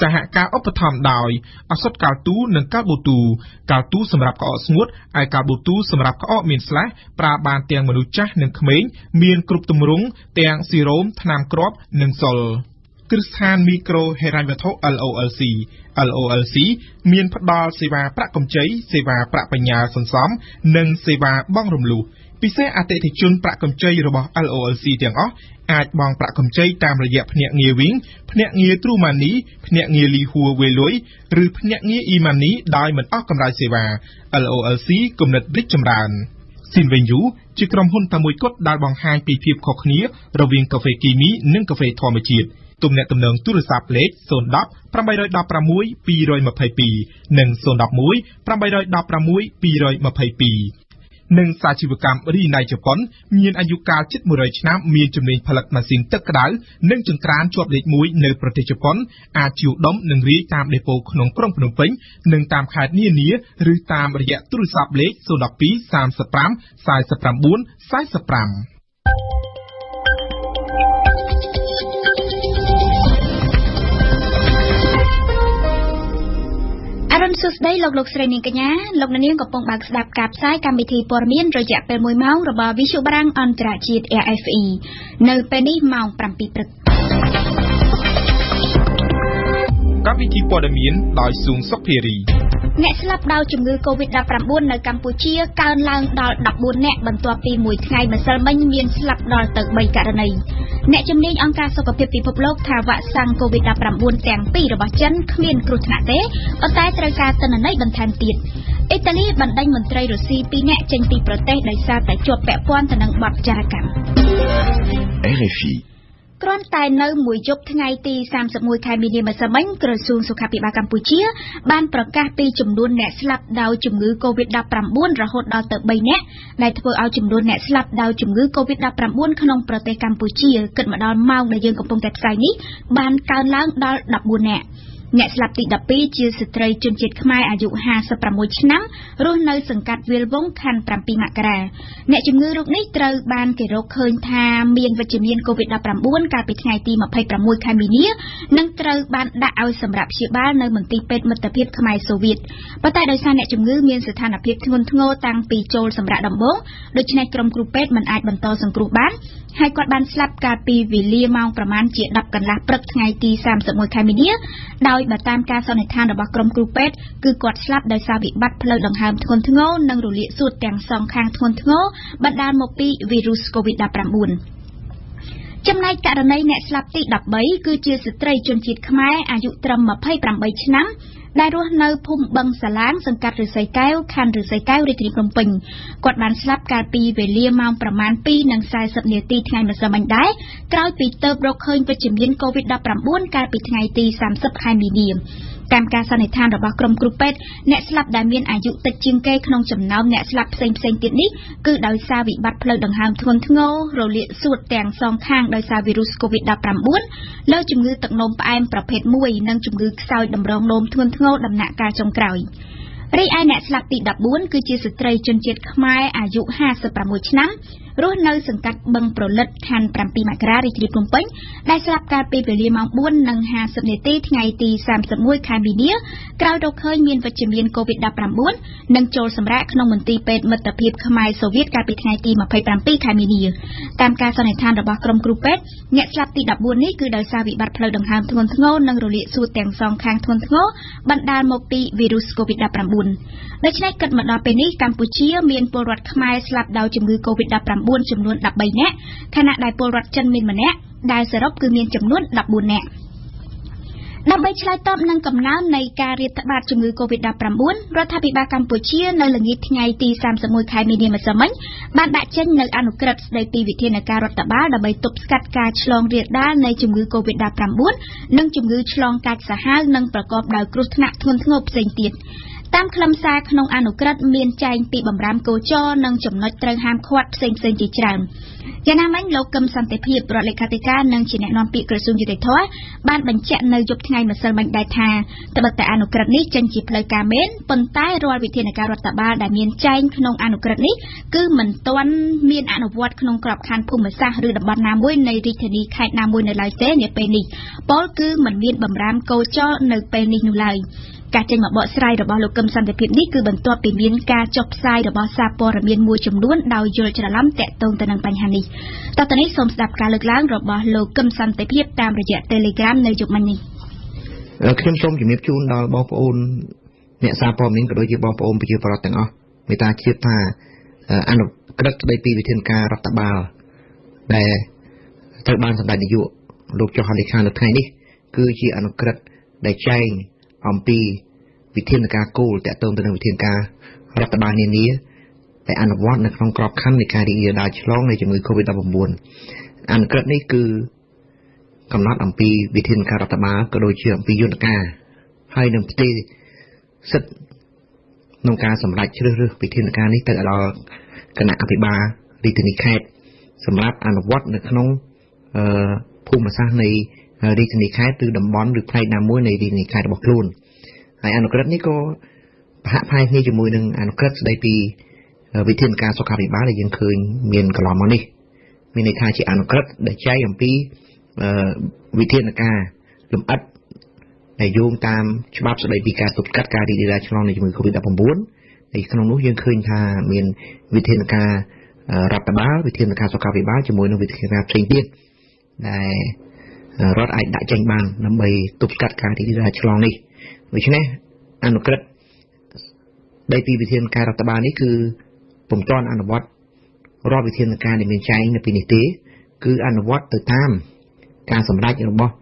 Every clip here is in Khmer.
សហការឧបត្ថម្ភដោយអសុតកាល់ទូនិងកាល់បូទូកាល់ទូសម្រាប់ក្អកស្ងួតឯកាល់បូទូសម្រាប់ក្អកមានស្លេះប្រើបានទាំងមនុស្សចាស់និងក្មេងមានគ្រប់ទម្រង់ទាំងស៊ីរ៉ូមថ្នាំគ្រាប់និងសុលគ្រឹះស្ថានមីក្រូហិរញ្ញវត្ថុ LOLC មានផ្ដល់សេវាប្រាក់កម្ចីសេវាប្រាក់បញ្ញាសន្សំនិងសេវាបង់រំលោះពិសេសអតិថិជនប្រាក់កម្ចីរបស់ LOLC ទាំងអស់អាចបង់ប្រាក់កម្ចីតាមរយៈភ្នាក់ងារវិញភ្នាក់ងារ True Money ភ្នាក់ងារ Li Hua Wei Loi ឬភ្នាក់ងារ E-Money ដោយមិនអស់កម្រៃសេវា LOLC គំនិតរីកចម្រើន Sinvenju ជាក្រុមហ៊ុនតែមួយគត់ដែលបង្ហាញពីភាពខុសគ្នារវាងកាហ្វេគីមីនិងកាហ្វេធម្មជាតិទំនាក់ទំនងទូរស័ព្ទលេខ010 816 222និង011 816 222និងសាជីវកម្មរីណៃជប៉ុនមានអាយុកាលជិត100ឆ្នាំមានជំនាញផលិតម៉ាស៊ីនទឹកក្តៅនិងចង្ក្រានជាប់លេខ1នៅប្រទេសជប៉ុនអាចជួលដុំនិងរាយតាមដេប៉ូក្នុងក្រុងភ្នំពេញនិងតាមខេត្តនានាឬតាមរយៈទូរស័ព្ទលេខ012 35 49 45អរុនសុស្ដីលោកស្រីនាងកញ្ញាលោកនាងកំពុងបើកស្ដាប់ការផ្សាយកម្មវិធីព័ត៌មានរយៈពេល1ម៉ោងរបស់វិទ្យុបារាំងអន្តរជាតិ RFE នៅពេលនេះម៉ោង7ព្រឹកកម្មវិធីព័ត៌មានដោយស៊ូងសុខភារីអ្នកស្លាប់ដោយជំងឺ COVID-19 នៅកម្ពុជាកើនឡើងដល់14នាក់បន្ទាប់ពីមួយថ្ងៃម្សិលមិញមានស្លាប់ដល់ទៅ3ករណីអ្នកជំនាញអង្គការសុខភាពពិភពលោកថាវ៉ាក់សាំង COVID-19 ទាំងពីររបស់ចិនគ្មានគ្រោះថ្នាក់ទេប៉ុន្តែត្រូវការទិន្នន័យបន្ថែមទៀតអ៊ីតាលីបណ្ដេញមន្ត្រីរុស្ស៊ី2នាក់ចេញពីប្រទេសដោយសារតែជាប់ពាក់ព័ន្ធទៅនឹងបទចោរកម្ម RFIគ្រាន់តែនៅមួយយប់ថ្ងៃទី31ខែមីនាម្សិលមិញក្រសួងសុខាភិបាលកម្ពុជាបានប្រកាសពីចំនួនអ្នកស្លាប់ដោយជំងឺ COVID-19 រហូតដល់ទៅ3នាក់ដែលធ្វើឲ្យចំនួនអ្នកស្លាប់ដោយជំងឺ COVID-19 ក្នុងប្រទេសកម្ពុជាគិតមកដល់ម៉ោងដែលយើងកំពុងតែផ្សាយនេះបានកើនឡើងដល់14នាក់អ្នកស្លាប់ទី12ជាស្ត្រីជនជាតិខ្មែរអាយុ56ឆ្នាំរស់នៅសង្កាត់វាលវងខណ្ឌ7មករាអ្នកជំងឺរោគនេះត្រូវបានគេរកឃើញថាមានវិជ្ជមាន COVID-19 កាលពីថ្ងៃទី26ខែមីនានិងត្រូវបានដាក់ឲ្យសម្រាប់ព្យាបាលនៅមន្ទីរពេទ្យមិត្តភាពខ្មែរសូវៀតប៉ុន្តែដោយសារអ្នកជំងឺមានស្ថានភាពធ្ងន់ធ្ងរតាំងពីចូលសម្រាប់ដំបូងដូច្នេះក្រុមគ្រូពេទ្យមិនអាចបន្តសង្គ្រោះបានហើយគាត់បានស្លាប់កាលពីវេលាម៉ោងប្រមាណជា10កន្លះព្រឹកថ្ងៃទី31ខែមីនាដោយបើតាមការសន្និដ្ឋានរបស់ក្រុមគ្រូពេទ្យគឺគាត់ស្លាប់ដោយសារវិបត្តិផ្លូវដង្ហើមធ្ងន់ធ្ងរនិងរលាកសួតទាំងសងខាងធ្ងន់ធ្ងរបណ្ដាលមកពីវីរុស COVID-19 ចំណែកករណីអ្នកស្លាប់ទី13គឺជាស្ត្រីជនជាតិខ្មែរអាយុត្រឹម28ឆ្នាំដែលរស់នៅភូមិបឹងសាឡាងសង្កាត់ឫស្សីកែវខណ្ឌឫស្សីកែវរាជធានីភ្នំពេញគាត់បានស្លាប់កាលពីវេលាម៉ោងប្រមាណ 2:40 នាទីថ្ងៃម្សិលមិញដែរក្រោយពីទៅរកឃើញវិជ្ជមាន COVID-19 កាលពីថ្ងៃទី30ខែមីនាតាមការសន្និដ្ឋានរបស់ក្រុមគ្រូពេទ្យអ្នកស្លាប់ដែលមានអាយុតិចជាងគេក្នុងចំណោមអ្នកស្លាប់ផ្សេងៗទៀតនេះគឺដោយសារវិបត្តិផ្លូវដង្ហើមធ្ងន់ធ្ងររលាកសួតទាំងសងខាងដោយសារវីរុស COVID-19 លើជំងឺទឹកនោមផ្អែមប្រភេទ1និងជំងឺខ្សោយតម្រងនោមធ្ងន់ធ្ងរដំណាក់កាលចុងក្រោយរីឯអ្នកស្លាប់ទី14គឺជាស្ត្រីជនជាតិខ្មែរអាយុ56ឆ្នាំរស់នៅសង្កាត់បឹងប្រលិតខណ្ឌ7មករារាជធានីភ្នំពេញដែលស្លាប់កាលពីវេលាម៉ោង 4:50 នាទីថ្ងៃទី31ខែមីនាក្រោយរកឃើញមានវិជ្ជមាន COVID-19 និងចូលសម្រាកក្នុងមន្ទីរពេទ្យមិត្តភាពខ្មែរសូវៀតកាលពីថ្ងៃទី27ខែមីនាតាមការសន្និដ្ឋានរបស់ក្រុមគ្រូពេទ្យអ្នកស្លាប់ទី14នេះគឺដោយសារវិបត្តិផ្លូវដង្ហើមធ្ងន់ធ្ងរនិងរលាកសួតទាំងសងខាងធ្ងន់ធ្ងរបណ្ដាលមកពីវីរុស COVID-19 ដូច្នេះគិតមកដល់ពេលនេះកម្ពុជាមានពលរដ្ឋខ្មែរស្លាប់ដោយជំងឺ COVID-19 ចំនួន13នាក់ខណៈដែលពលរដ្ឋចិនមានម្នាក់ដែលសរុបគឺមានចំនួន14នាក់ដើម្បីឆ្លើយតបនឹងកំណើននៃការរាតត្បាតជំងឺ COVID-19 រដ្ឋាភិបាលកម្ពុជានៅល្ងាចថ្ងៃទី31ខែមីនាម្សិលមិញបានដាក់ចេញនូវអនុក្រឹត្យស្តីពីវិធានការរដ្ឋបាលដើម្បីទប់ស្កាត់ការឆ្លងរាលដាលនៃជំងឺ COVID-19 និងជំងឺឆ្លងកាចសាហាវនិងប្រកបដោយគ្រោះថ្នាក់ធ្ងន់ធ្ងរផ្សេងទៀតតាមខ្លឹមសារក្នុងអនុក្រឹត្យមានចែងពីបម្រាមគោចរនិងចំណុចត្រូវហាមឃាត់ផ្សេងៗជាច្រើន យ៉ាងណាមិញលោកកឹមសន្តិភាពរដ្ឋលេខាធិការនិងជាអ្នកនាំពាក្យក្រសួងយុតិធម៌បានបញ្ជាក់នៅយប់ថ្ងៃម្សិលមិញដែរថាត្បិតតែអនុក្រឹត្យនេះចេញជាផ្លូវការមែនប៉ុន្តែរាល់វិធានការរដ្ឋបាលដែលមានចែងក្នុងអនុក្រឹត្យនេះគឺមិនទាន់មានអនុវត្តក្នុងក្របខ័ណ្ឌភូមិសាស្ត្រឬតំបន់ណាមួយនៃរាជធានីខេត្តណាមួយនៅឡើយទេនាពេលនេះពលគឺមិនមានបម្រាមកោចរនៅពេលនេះនោះឡើយការចេញមកបកស្រាយរបស់លោកកឹមសន្តិភាពនេះគឺបន្ទាប់ពីមានការចុះផ្សាយរបស់សារព័ត៌មានមួយចំនួនដោយយល់ច្រឡំតាក់ទងទៅនឹងបញ្ហានេះតទៅនេះសូមស្ដាប់ការលើកឡើងរបស់លោកកឹមសន្តិភាពតាមរយៈ Telegram នៅយប់មិញនេះខ្ញុំសូមជំរាបជូនដល់បងប្អូនអ្នកសារព័ត៌មានក៏ដូចជាបងប្អូនប្រជាពលរដ្ឋទាំងអស់មេត្តាជ្រាបថាអនុក្រឹត្យស្ដីពីវិធានការរដ្ឋបាលដែលត្រូវបានសម្ដេចនាយកលោកចុះហត្ថលេខានៅថ្ងៃនេះគឺជាអនុក្រឹត្យដែលចែងអំពីវិធានការគោលតាក់ទងទៅនឹងវិធានការរដ្ឋបាលនានាដែលអនុវត្តនៅក្នុងក្របខ័ណ្ឌនៃការរីករាលដាលឆ្លងនៃជំងឺ Covid-19 អនុក្រឹត្យនេះគឺកំណត់អំពីវិធានការរដ្ឋបាលក៏ដូចជាអំពីយន្តការហើយនឹងផ្ទេរសិទ្ធិក្នុងការសម្រេចជ្រើសរើសវិធានការនេះទៅដល់គណៈអភិបាលរាជធានីខេត្តសម្រាប់អនុវត្តនៅក្នុងភូមិសាស្ត្រនៃរាជធានីខេត្តឬតំបន់ឬផ្នែកណាមួយនៃរាជធានីខេត្តរបស់ខ្លួនហើយអនុក្រឹត្យនេះក៏ប្រហាក់ប្រហែលគ្នាជាមួយនឹងអនុក្រឹត្យស្ដីពីវិធានការសុខាភិបាលដែលយើងឃើញមានកន្លងមកនេះមានន័យថាជាអនុក្រឹត្យដែលចែងអំពីវិធានការលម្អិតដែលយោងតាមច្បាប់ស្ដីពីការទប់ស្កាត់ការរីករាលដាលឆ្លងនៃជំងឺ Covid-19 ហើយក្នុងនោះយើងឃើញថាមានវិធានការរដ្ឋបាលវិធានការសុខាភិបាលជាមួយនឹងវិធានការផ្សេងទៀតដែលរដ្ឋអាចដាក់ចេញបានដើម្បីទប់ស្កាត់ការរីករាលដាលឆ្លងនេះដូច្នេះអនុក្រឹត្យដីពីវិធានការរដ្ឋបាលនេះគឺពុំទាន់អនុវត្តរាល់វិធានការដែលមានចែងនៅពីនេះទេគឺអនុវត្តទៅតាមការសម្រេចរបស់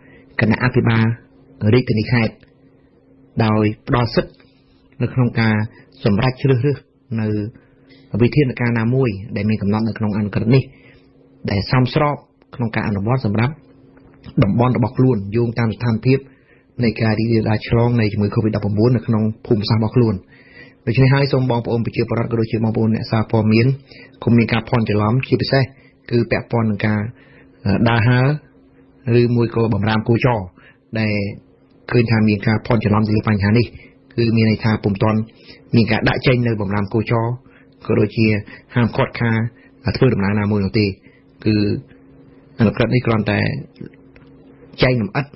គណៈអភិបាលរាជធានីខេត្តដោយផ្ដល់សិទ្ធិនៅក្នុងការសម្រេចជ្រើសរើសនៅវិធានការណាមួយដែលមានកំណត់នៅក្នុងអនុក្រឹត្យនេះដែលសមស្របក្នុងការអនុវត្តសម្រាប់តំបន់របស់ខ្លួនយោងតាមស្ថានភាពនៃការរីករាលដាលឆ្លងនៃជំងឺ Covid-19 នៅក្នុងភូមិសាស្ត្ររបស់ខ្លួនដូច្នេះហើយសូមបងប្អូនប្រជាពលរដ្ឋក៏ដូចជាបងប្អូនអ្នកសារព័ត៌មានកុំមានការភ័ន្តច្រឡំជាពិសេសគឺពាក់ព័ន្ធនឹងការដើរហើរឬមួយក៏បំរាមគោចរដែលឃើញថាមានការភ័ន្តច្រឡំទៅលើបញ្ហានេះគឺមានន័យថាពុំទាន់មានការដាក់ចេញនៅបំរាមគោចរក៏ដូចជាហាមឃាត់ការធ្វើដំណើរណាមួយនោះទេគឺអនុក្រឹត្យនេះគ្រាន់តែចែងលម្អិត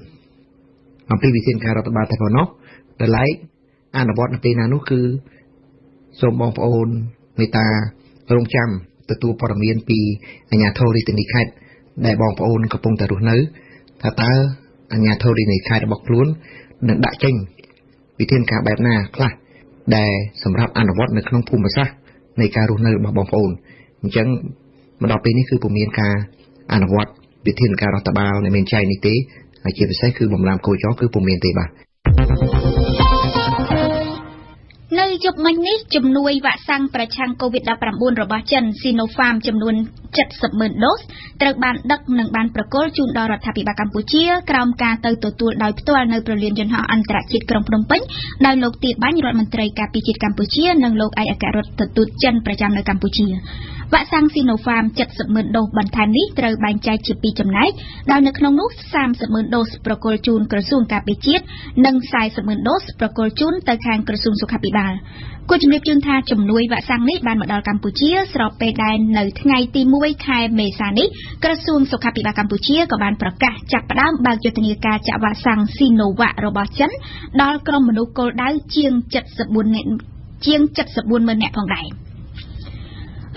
អំពីវិធានការរដ្ឋបាលតែប៉ុណ្ណោះដែលឡែកអនុវត្តនៅពេលណានោះគឺសូមបងប្អូនមេត្តារងចាំទទួលព័ត៌មានពីអាជ្ញាធររាជធានីខេត្តដែលបងប្អូនកំពុងតែរស់នៅថាតើអាជ្ញាធររាជធានីខេត្តរបស់ខ្លួននឹងដាក់ចេញវិធានការបែបណាខ្លះដែលសម្រាប់អនុវត្តនៅក្នុងភូមិសាស្ត្រនៃការរស់នៅរបស់បងប្អូនអញ្ចឹងមកដល់ពេលនេះគឺពុំមានការអនុវត្តវិធានការរដ្ឋបាលដែលមានចែងនេះទេហើយជាពិសេសគឺបំរាមកោចរគឺពុំមានទេបាទនៅយប់មិញនេះជំនួយវ៉ាក់សាំងប្រឆាំង COVID-19 របស់ចិន Sinopharm ចំនួន 70,000 ដូសត្រូវបានដឹកនិងបានប្រគល់ជូនដល់រដ្ឋាភិបាលកម្ពុជាក្រោមការទៅទទួលដោយផ្ទាល់នៅព្រលានយន្តហោះអន្តរជាតិក្រុងភ្នំពេញដោយលោកទាបាញ់រដ្ឋមន្ត្រីការពារជាតិកម្ពុជានិងលោកឯកអគ្គរដ្ឋទូតចិនប្រចាំនៅកម្ពុជាវ៉ាក់សាំង Sinopharm 70,000 ដូសបន្ថែមនេះត្រូវបែងចែកជា2ចំណែកដោយនៅក្នុងនោះ 30,000 ដូសប្រគល់ជូនក្រសួងការពារជាតិនិង 40,000 ដូសប្រគល់ជូនទៅខាងក្រសួងសុខាភិបាលគូជំរាបជូនថាជំនួយវ៉ាក់សាំងនេះបានមកដល់កម្ពុជាស្របពេលដែលនៅថ្ងៃទី1ខែមេសានេះក្រសួងសុខាភិបាលកម្ពុជាក៏បានប្រកាសចាប់ផ្ដើមបើកយុទ្ធនាការចាក់វ៉ាក់សាំង Sinovac របស់ចិនដល់ក្រុមមនុស្សគោលដៅជាង 74,000 នាក់ផងដែរ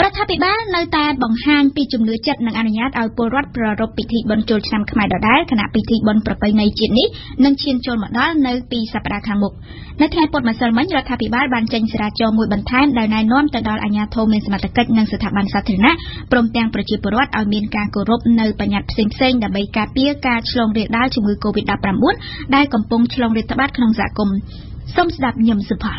រដ្ឋាភិបាលនៅតែបង្ហាញពីជំនឿចិត្តនិងអនុញ្ញាតឲ្យពលរដ្ឋប្រារព្ធពិធីបុណ្យចូលឆ្នាំខ្មែរដដែលគណៈពិធីបុណ្យប្រពៃណីជាតិនេះនឹងឈានចូលមកដល់នៅពីសប្តាហ៍ខាងមុខនៅថ្ងៃពុធម្សិលមិញរដ្ឋាភិបាលបានចេញសារចរមួយបន្ថែមដែលណែនាំទៅដល់អាជ្ញាធរមានសមត្ថកិច្ចនិងស្ថាប័នសាធារណៈព្រមទាំងប្រជាពលរដ្ឋឲ្យមានការគោរពនៅបញ្ញត្តិផ្សេងៗដើម្បីការពារការឆ្លងរាលដាលជំងឺ Covid-19 ដែលកំពុងឆ្លងរាតត្បាតក្នុងសហគមន៍សូមស្ដាប់ញឹមសុផល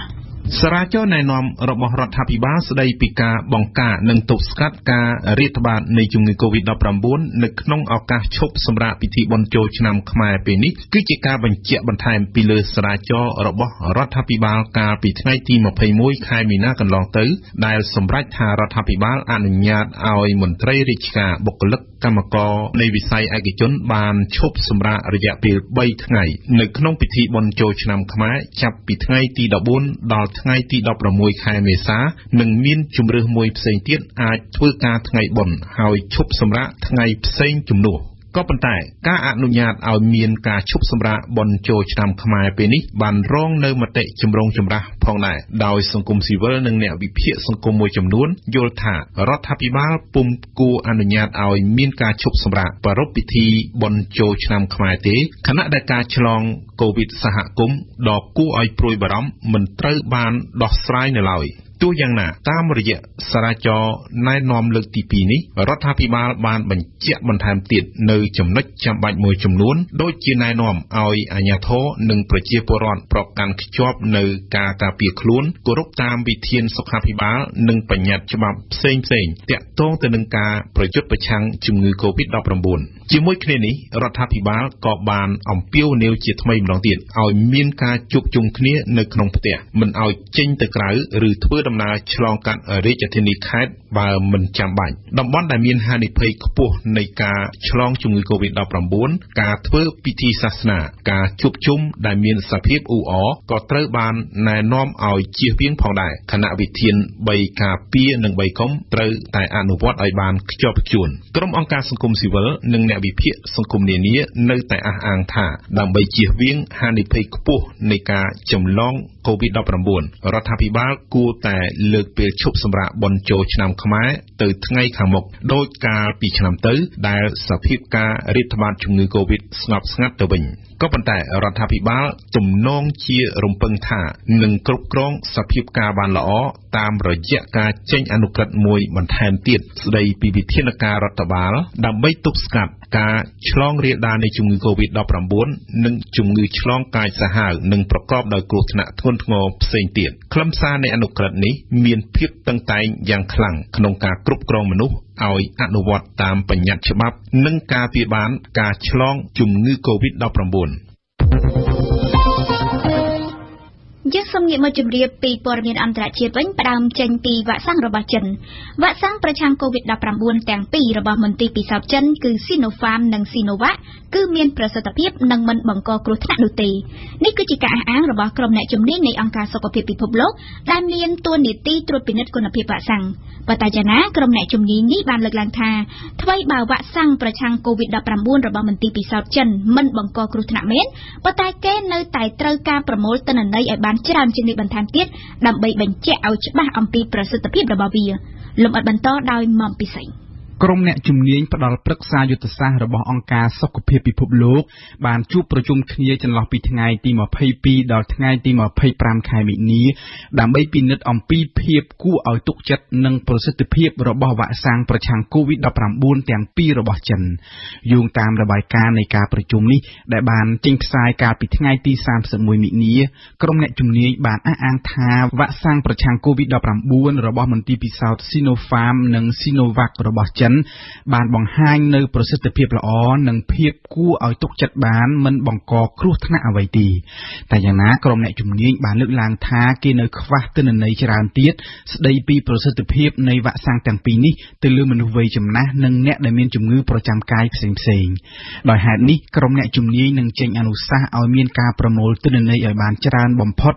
សារាចរណែនាំរបស់រដ្ឋាភិបាលស្ដីពីការបង្ការនិងទប់ស្កាត់ការរាតត្បាតនៃជំងឺ COVID-19 នៅក្នុងឱកាសឈប់សម្រាកពិធីបុណ្យចូលឆ្នាំខ្មែរពេលនេះគឺជាការបញ្ជាក់បន្ថែមពីលើសារាចររបស់រដ្ឋាភិបាលកាលពីថ្ងៃទី21ខែមីនាកន្លងទៅដែលសម្រេចថារដ្ឋាភិបាលអនុញ្ញាតឲ្យមន្ត្រីរាជការបុគ្គលិកកម្មករនៃវិស័យឯកជនបានឈប់សម្រាករយៈពេល3ថ្ងៃនៅក្នុងពិធីបុណ្យចូលឆ្នាំខ្មែរចាប់ពីថ្ងៃទី14ដល់ថ្ងៃទី16ខែមេសានិងមានជម្រើសមួយផ្សេងទៀតអាចធ្វើការថ្ងៃបុណ្យហើយឈប់សម្រាកថ្ងៃផ្សេងជំនួសក៏ប៉ុន្តែការអនុញ្ញាតឲ្យមានការឈប់សម្រាកបុណ្យចូលឆ្នាំខ្មែរពេលនេះបានរងនៅមតិចម្រូងចម្រាសផងដែរដោយសង្គមស៊ីវិលនិងអ្នកវិភាគសង្គមមួយចំនួនយល់ថារដ្ឋាភិបាលពុំគួរអនុញ្ញាតឲ្យមានការឈប់សម្រាកប្រារព្ធពិធីបុណ្យចូលឆ្នាំខ្មែរទេខណៈដែលការឆ្លងកូវីដសហគមន៍ដ៏គួរឲ្យព្រួយបារម្ភមិនត្រូវបានដោះស្រាយនៅឡើយទោះយ៉ាងណាតាមរយៈសារាចរណែនាំលើកទី2នេះរដ្ឋាភិបាលបានបញ្ជាក់បន្ថែមទៀតនៅចំណុចចាំបាច់មួយចំនួនដូចជាណែនាំឲ្យអាជ្ញាធរនិងប្រជាពលរដ្ឋប្រកាន់ខ្ជាប់នៅការការពារខ្លួនគោរពតាមវិធានសុខាភិបាលនិងបញ្ញត្តិច្បាប់ផ្សេងៗទាក់ទងទៅនឹងការប្រយុទ្ធប្រឆាំងជំងឺ COVID-19 ជាមួយគ្នានេះរដ្ឋាភិបាលក៏បានអំពាវនាវជាថ្មីម្ដងទៀតឲ្យមានការជួបជុំគ្នានៅក្នុងផ្ទះមិនឲ្យចេញទៅក្រៅឬធ្វើដំណើរឆ្លងកាត់រាជធានីខេត្តបើមិនចាំបាច់តំបន់ដែលមានហានិភ័យខ្ពស់នៃការឆ្លងជំងឺ COVID-19 ការធ្វើពិធីសាសនាការជួបជុំដែលមានសភាពអ៊ូអរក៏ត្រូវបានណែនាំឲ្យជៀសវាងផងដែរខណៈវិធាន3ការពារនិង3កុំត្រូវតែអនុវត្តឲ្យបានខ្ជាប់ខ្ជួនក្រុមអង្គការសង្គមស៊ីវិលនិងអ្នកវិភាគសង្គមនានានៅតែអះអាងថាដើម្បីជៀសវាងហានិភ័យខ្ពស់នៃការចម្លងCOVID-19 រដ្ឋាភិបាលគួរតែលើកពេលឈប់សម្រាកបុណ្យចូលឆ្នាំខ្មែរទៅថ្ងៃខាងមុខដោយកាលពីឆ្នាំទៅដែលសភាពការរាតត្បាតជំងឺ COVID ស្ងប់ស្ងាត់ទៅវិញក៏ប៉ុន្តែរដ្ឋាភិបាលទំនងជារំពឹងថានឹងគ្រប់គ្រងសភាពការបានល្អតាមរយៈការចេញអនុក្រឹត្យមួយបន្ថែមទៀតស្ដីពីវិធានការរដ្ឋបាលដើម្បីទប់ស្កាត់ការឆ្លងរាលដាលនៃជំងឺ COVID-19 និងជំងឺឆ្លងកាចសាហាវនិងប្រកបដោយគ្រោះថ្នាក់ធ្ងន់ធ្ងរផ្សេងទៀតខ្លឹមសារនៃអនុក្រឹត្យនេះមានភាពតឹងតែងយ៉ាងខ្លាំងក្នុងការគ្រប់គ្រងមនុស្សឲ្យអនុវត្តតាមបញ្ញត្តិច្បាប់និងការពារបានការឆ្លងជំងឺ COVID-19 យើងសូមងាកមកជម្រាបពីព័ត៌មានអន្តរជាតិវិញផ្ដើមចេញពីវ៉ាក់សាំងរបស់ចិនវ៉ាក់សាំងប្រឆាំង COVID-19 ទាំងពីររបស់មន្ទីរពិសោធន៍ចិនគឺ Sinopharm និង Sinovac គឺមានប្រសិទ្ធភាពនិងមិនបង្កគ្រោះថ្នាក់នោះទេនេះគឺជាការអះអាងរបស់ក្រុមអ្នកជំនាញនៃអង្គការសុខភាពពិភពលោកដែលមានតួនាទីត្រួតពិនិត្យគុណភាពវ៉ាក់សាំងប៉ុន្តែយ៉ាងណាក្រុមអ្នកជំនាញនេះបានលើកឡើងថាថ្មីបើវ៉ាក់សាំងប្រឆាំង COVID-19 របស់មន្ទីរពិសោធន៍ចិនមិនបង្កគ្រោះថ្នាក់មែនប៉ុន្តែគេនៅតែត្រូវការប្រមូលទិន្នន័យឲ្យបានច្រើនជាងនេះបន្ថែមទៀតដើម្បីបញ្ជាក់ឲ្យច្បាស់អំពីប្រសិទ្ធភាពរបស់វាលំអិតបន្តដោយមុំពិសេសក្រុមអ្នកជំនាញផ្ដល់ប្រឹក្សាយុទ្ធសាស្ត្ររបស់អង្គការសុខភាពពិភពលោកបានជួបប្រជុំគ្នាចន្លោះពីថ្ងៃទី22ដល់ថ្ងៃទី25ខែមីនាដើម្បីពិនិត្យអំពីភាពគួរឲ្យទុកចិត្តនិងប្រសិទ្ធភាពរបស់វ៉ាក់សាំងប្រឆាំង COVID-19 ទាំងពីររបស់ចិនយោងតាមរបាយការណ៍នៃការប្រជុំនេះដែលបានចេញផ្សាយកាលពីថ្ងៃទី31មីនាក្រុមអ្នកជំនាញបានអះអាងថាវ៉ាក់សាំងប្រឆាំង COVID-19 របស់មន្ទីរពិសោធន៍ Sinopharm និង Sinovac របស់ចិនបានបង្ហាញនៅប្រសិទ្ធភាពល្អនិងភាពគួរឲ្យទុកចិត្តបានមិនបង្កគ្រោះថ្នាក់អ្វីទេតែយ៉ាងណាក្រុមអ្នកជំនាញបានលើកឡើងថាគេនៅខ្វះទិន្នន័យច្រើនទៀតស្ដីពីប្រសិទ្ធភាពនៃវ៉ាក់សាំងទាំងពីរនេះទៅលើមនុស្សវ័យចំណាស់និងអ្នកដែលមានជំងឺប្រចាំកាយផ្សេងៗដោយហេតុនេះក្រុមអ្នកជំនាញនឹងចេញអនុសាសន៍ឲ្យមានការប្រមូលទិន្នន័យឲ្យបានច្រើនបំផុត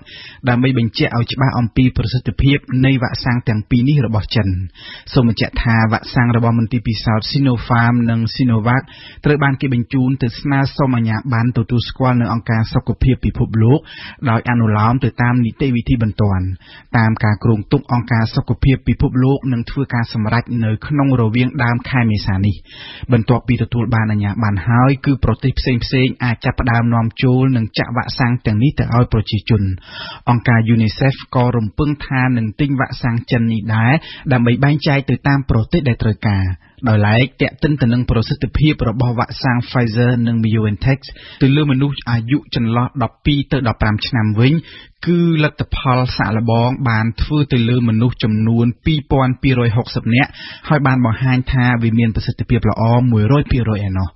ដើម្បីបញ្ជាក់ឲ្យច្បាស់អំពីប្រសិទ្ធភាពនៃវ៉ាក់សាំងទាំងពីរនេះរបស់ចិនសូមបញ្ជាក់ថាវ៉ាក់សាំងរបស់មន្ទីរពិសោធន៍ Sinopharm និង Sinovac ត្រូវបានគេបញ្ជូនទៅស្នើសុំអាជ្ញាប័ណ្ណទទួលស្គាល់នៅអង្គការសុខភាពពិភពលោកដោយអនុលោមទៅតាមនីតិវិធីបន្ទាន់តាមការគ្រោងទុកអង្គការសុខភាពពិភពលោកនឹងធ្វើការសម្រេចនៅក្នុងរវាងដើមខែមេសានេះបន្ទាប់ពីទទួលបានអាជ្ញាប័ណ្ណហើយគឺប្រទេសផ្សេងៗអាចចាប់ផ្ដើមនាំចូលនិងចាក់វ៉ាក់សាំងទាំងនេះទៅឲ្យប្រជាជនអង្គការ UNICEF ក៏រំពឹងថានឹងទិញវ៉ាក់សាំងចិននេះដែរដើម្បីបែងចែកទៅតាមប្រទេសដែលត្រូវការ ដោយឡែកតេតិនទៅនឹងប្រសិទ្ធភាពរបស់វ៉ាក់សាំង Pfizer និង BioNTech ទៅលើមនុស្សអាយុចន្លោះ12ទៅ15ឆ្នាំវិញគឺលទ្ធផលសាកល្បងបានធ្វើទៅលើមនុស្សចំនួន 2260 នាក់ហើយបានបង្ហាញថាវាមានប្រសិទ្ធភាពល្អ 100% ឯណោះ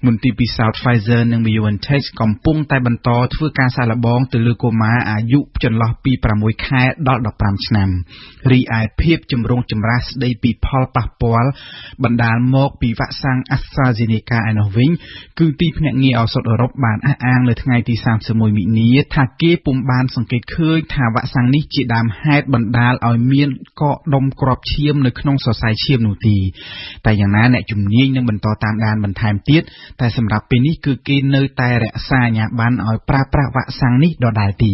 មន្ទីរពិសោធន៍ Pfizer និង BioNTech កំពុងតែបន្តធ្វើការសាកល្បងទៅលើកុមារអាយុចន្លោះពី6ខែដល់15ឆ្នាំរីឯភាពចម្រូងចម្រាសស្ដីពីផលប៉ះពាល់បណ្ដាលមកពីវ៉ាក់សាំង AstraZeneca ឯណោះវិញគឺទីភ្នាក់ងារឱសថអឺរ៉ុបបានអះអាងនៅថ្ងៃទី31មីនាថាគេពុំបានសង្កេតឃើញថាវ៉ាក់សាំងនេះជាដើមហេតុបណ្ដាលឲ្យមានកកដុំគ្រាប់ឈាមនៅក្នុងសរសៃឈាមនោះទេតែយ៉ាងណាអ្នកជំនាញនឹងបន្តតាមដានបន្ថែមទៀតតែសម្រាប់ពេលនេះគឺគេនៅតែរក្សាអាជ្ញាប័ណ្ណឲ្យប្រើប្រាស់វ៉ាក់សាំងនេះដដែលទេ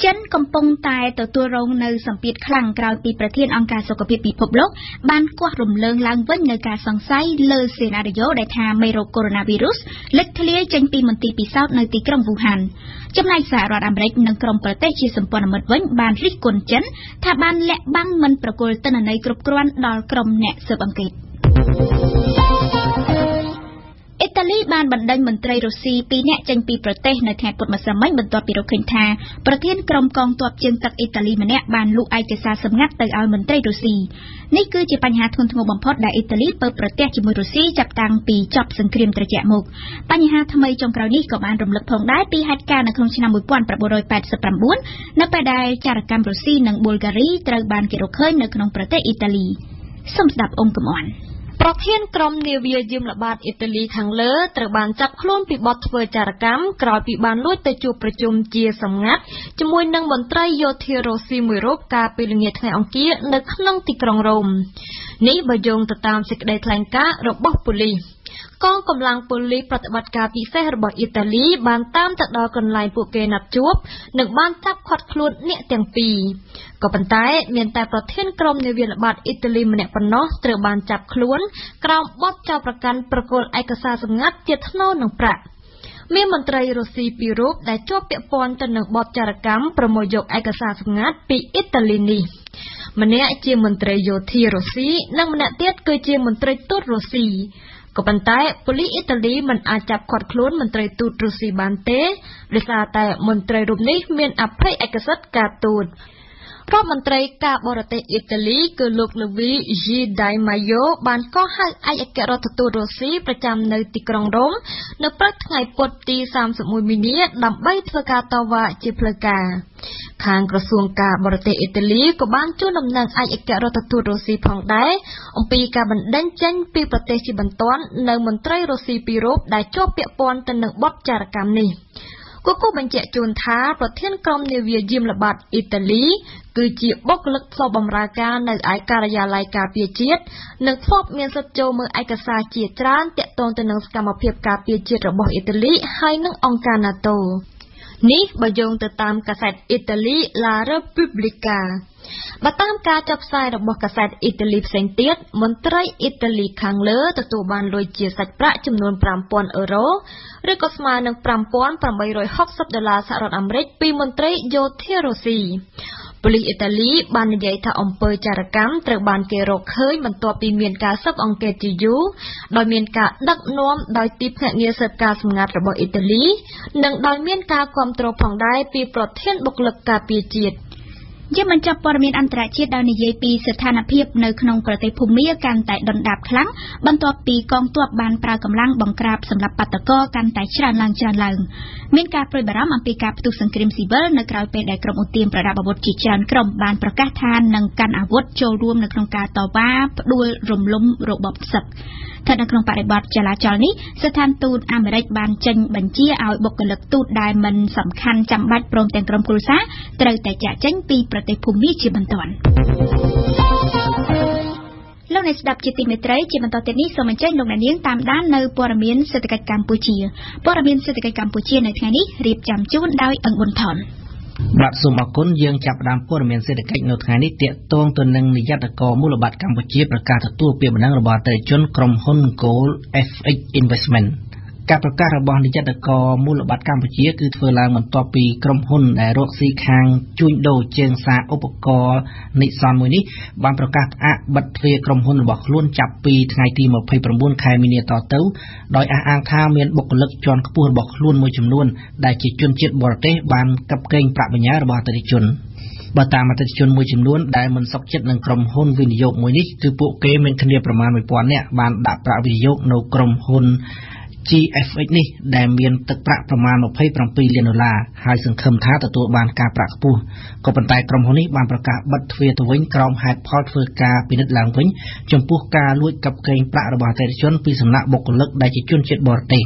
ចិនកំពុងតែទទួលរងនៅសម្ពាធខ្លាំងក្រោយពីប្រធានអង្គការសុខភាពពិភពលោកបានគាស់រំលើងឡើងវិញនៅការសង្ស័យលើសេណារីយ៉ូដែលថាមេរោគកូវីដ -19 លេចធ្លាយចេញពីមន្ទីរពិសោធន៍នៅទីក្រុងវូហានចំណែកសហរដ្ឋអាមេរិកនិងក្រុមប្រទេសជាសម្ព័ន្ធមិត្តវិញបានរិះគន់ចិនថាបានលាក់បាំងមិនប្រគល់ទិន្នន័យគ្រប់គ្រាន់ដល់ក្រុមអ្នកស៊ើបអង្កេតអ៊ីតាលីបានបណ្ដេញមន្ត្រីរុស្ស៊ី2នាក់ចេញពីប្រទេសនៅថ្ងៃពុធម្សិលមិញបន្ទាប់ពីរកឃើញថាប្រធានក្រុមកងទ័ពជើងទឹកអ៊ីតាលីម្នាក់បានលូកឯកសារសម្ងាត់ទៅឲ្យមន្ត្រីរុស្ស៊ីនេះគឺជាបញ្ហាធ្ងន់ធ្ងរបំផុតដែលអ៊ីតាលីពើប្រទះជាមួយរុស្ស៊ីចាប់តាំងពីចប់សង្គ្រាមត្រជាក់មកបញ្ហាថ្មីចុងក្រោយនេះក៏បានរំលឹកផងដែរពីហេតុការណ៍នៅក្នុងឆ្នាំ1989នៅពេលដែលចារកម្មរុស្ស៊ីនិងប៊ុលហ្គារីត្រូវបានគេរកឃើញនៅក្នុងប្រទេសអ៊ីតាលីសូមស្ដាប់អង្គមអនប្រធានក្រុមនាវាយាមល្បាតអ៊ីតាលីខាងលើត្រូវបានចាប់ខ្លួនពីបទធ្វើចារកម្មក្រោយពីបានលួចទៅជួបប្រជុំជាសម្ងាត់ជាមួយនឹងមន្ត្រីយោធារុស្ស៊ីមួយរូបកាលពីល្ងាចថ្ងៃអង្គារនៅក្នុងទីក្រុងរ៉ូមនេះបើយោងទៅតាមសេចក្តីថ្លែងការណ៍របស់ប៉ូលីសកងកម្លាំងប៉ូលីសប្រតិបត្តិការពិសេសរបស់អ៊ីតាលីបានតាមទៅដល់កន្លែងពួកគេណាត់ជួបនិងបានចាប់ឃាត់ខ្លួនអ្នកទាំងពីរក៏ប៉ុន្តែមានតែប្រធានក្រុមនាវាល្បាតអ៊ីតាលីម្នាក់ប៉ុណ្ណោះត្រូវបានចាប់ខ្លួនក្រោមបទចោទប្រកាន់ប្រគល់ឯកសារសម្ងាត់ជាថ្នូរនឹងប្រាក់មានមន្ត្រីរុស្ស៊ីពីររូបដែលជាប់ពាក់ព័ន្ធទៅនឹងបទចារកម្មប្រមូលយកឯកសារសម្ងាត់ពីអ៊ីតាលីនេះម្នាក់ជាមន្ត្រីយោធារុស្ស៊ីនិងម្នាក់ទៀតគឺជាមន្ត្រីទូតរុស្ស៊ីក៏ប៉ុន្តែប៉ូលីសអ៊ីតាលីមិនអាចចាប់ឃាត់ខ្លួនមន្ត្រីទូតរុស្ស៊ីបានទេដោយសារតែមន្ត្រីរូបនេះមានអភ័យឯកសិទ្ធិការទូតរដ្ឋមន្ត្រីការបរទេសអ៊ីតាលីគឺលោកលូវីជីដៃម៉ាយ៉ូបានកោះហៅឯកអគ្គរដ្ឋទូតរុស្ស៊ីប្រចាំនៅទីក្រុងរ៉ូមនៅព្រឹកថ្ងៃពុធទី31មីនាដើម្បីធ្វើការតវ៉ាជាផ្លូវការខាងក្រសួងការបរទេសអ៊ីតាលីក៏បានជូនដំណឹងឯកអគ្គរដ្ឋទូតរុស្ស៊ីផងដែរអំពីការបណ្តេញចេញពីប្រទេសជាបន្ទាន់នៅមន្ត្រីរុស្ស៊ីពីររូបដែលជាប់ពាក់ព័ន្ធទៅនឹងបទចារកម្មនេះគូបញ្ជាក់ជូនថាប្រធានក្រុមនាវាយាមល្បាតអ៊ីតាលីគឺជាបុគ្គលិកធ្លាប់បម្រើការនៅឯការិយាល័យការពារជាតិនិងធ្លាប់មានសិទ្ធិចូលមើលឯកសារជាច្រើនទាក់ទងទៅនឹងសកម្មភាពការពារជាតិរបស់អ៊ីតាលីហើយនិងអង្គការ NATO នេះបើយោងទៅតាមកាសែតអ៊ីតាលី La Repubblica បើតាមការចុះផ្សាយរបស់កាសែតអ៊ីតាលីផ្សេងទៀតមន្ត្រីអ៊ីតាលីខាងលើទទួលបានលុយជាសាច់ប្រាក់ចំនួន 5,000 អឺរ៉ូឬក៏ស្មើនឹង $5,860 សហរដ្ឋអាមេរិកពីមន្ត្រីយោធារុស្ស៊ីប៉ូលីសអ៊ីតាលីបាននិយាយថាអំពើចារកម្មត្រូវបានគេរកឃើញបន្ទាប់ពីមានការស៊ើបអង្កេតជាយូរដោយមានការដឹកនាំដោយទីភ្នាក់ងារស៊ើបការសម្ងាត់របស់អ៊ីតាលីនិងដោយមានការគាំទ្រផងដែរពីប្រធានបុគ្គលិកការពារជាតិយើងបញ្ចប់ព័ត៌មានអន្តរជាតិដោយនិយាយពីស្ថានភាពនៅក្នុងប្រទេសភូមាកាន់តែដុនដាបខ្លាំងបន្ទាប់ពីកងទ័ពបានប្រើកម្លាំងបង្ក្រាបសម្រាប់បាតុករកាន់តែច្រើនឡើងមានការព្រួយបារម្ភអំពីការផ្ទុះសង្គ្រាមស៊ីវិលនៅក្រៅពេលដែលក្រុមឧទាមប្រដាប់អាវុធជាច្រើនក្រុមបានប្រកាសថានឹងកាន់អាវុធចូលរួមនៅក្នុងការតវ៉ាផ្ដួលរំលំរបបសឹកស្ថិតនៅក្នុងបរិបទចលាចលនេះស្ថានទូតអាមេរិកបានចេញបញ្ជាឲ្យបុគ្គលិកទូតដែលមិនសំខាន់ចាំបាច់ព្រមទាំងក្រុមគ្រួសារត្រូវតែចាកចេញពីប្រទេសភូមាជាបន្ទាន់លោកអ្នកស្ដាប់ជាទីមេត្រីជាបន្តទៀតនេះសូមអញ្ជើញលោកអ្នកនាងតាមដាននៅព័ត៌មានសេដ្ឋកិច្ចកម្ពុជានៅថ្ងៃនេះរៀបចំជូនដោយអង្គប៊ុនថនបាទសូមអរគុណយើងចាប់ផ្ដើមព័ត៌មានសេដ្ឋកិច្ចនៅថ្ងៃនេះទាក់ទងទៅនឹងនាយកករមូលបត្រកម្ពុជាប្រកាសទទួលពាក្យបណ្ដឹងរបស់អតិថិជនក្រុមហ៊ុន Gold FX Investment ការប្រកាសរបស់នាយកកមូលបត្រកម្ពុជាគឺធ្វើឡើងបន្ទាប់ពីក្រុមហ៊ុនដែលរកស៊ីខាងជួញដូរជើងសារឧបករណ៍និស្សិតមួយនេះបានប្រកាសផ្អាកបិទទ្វារក្រុមហ៊ុនរបស់ខ្លួនចាប់ពីថ្ងៃទី29ខែមីនាតទៅដោយអះអាងថាមានបុគ្គលិកជាន់ខ្ពស់របស់ខ្លួនមួយចំនួនដែលជាជនជាតិបរទេសបានកាប់កេងប្រាក់បញ្ញើរបស់អតិថិជនបើតាមអតិថិជនមួយចំនួនដែលមិនសុខចិត្តនឹងក្រុមហ៊ុនវិនិយោគមួយនេះគឺពួកគេមានគ្នាប្រមាណ 1000 នាក់បានដាក់ប្រាក់វិនិយោគនៅក្រុមហ៊ុនGFX នេះដែលមានទឹកប្រាក់ប្រមាណ$27 លានហើយសង្ឃឹមថាទទួលបានការប្រាក់ខ្ពស់ក៏ប៉ុន្តែក្រុមហ៊ុននេះបានប្រកាសបិទទ្វារទៅវិញក្រោមហេតុផលធ្វើការពិនិត្យឡើងវិញចំពោះការលួចកាប់កេងប្រាក់របស់អតិថិជនពីសំណាក់បុគ្គលិកដែលជាជនជាតិបរទេស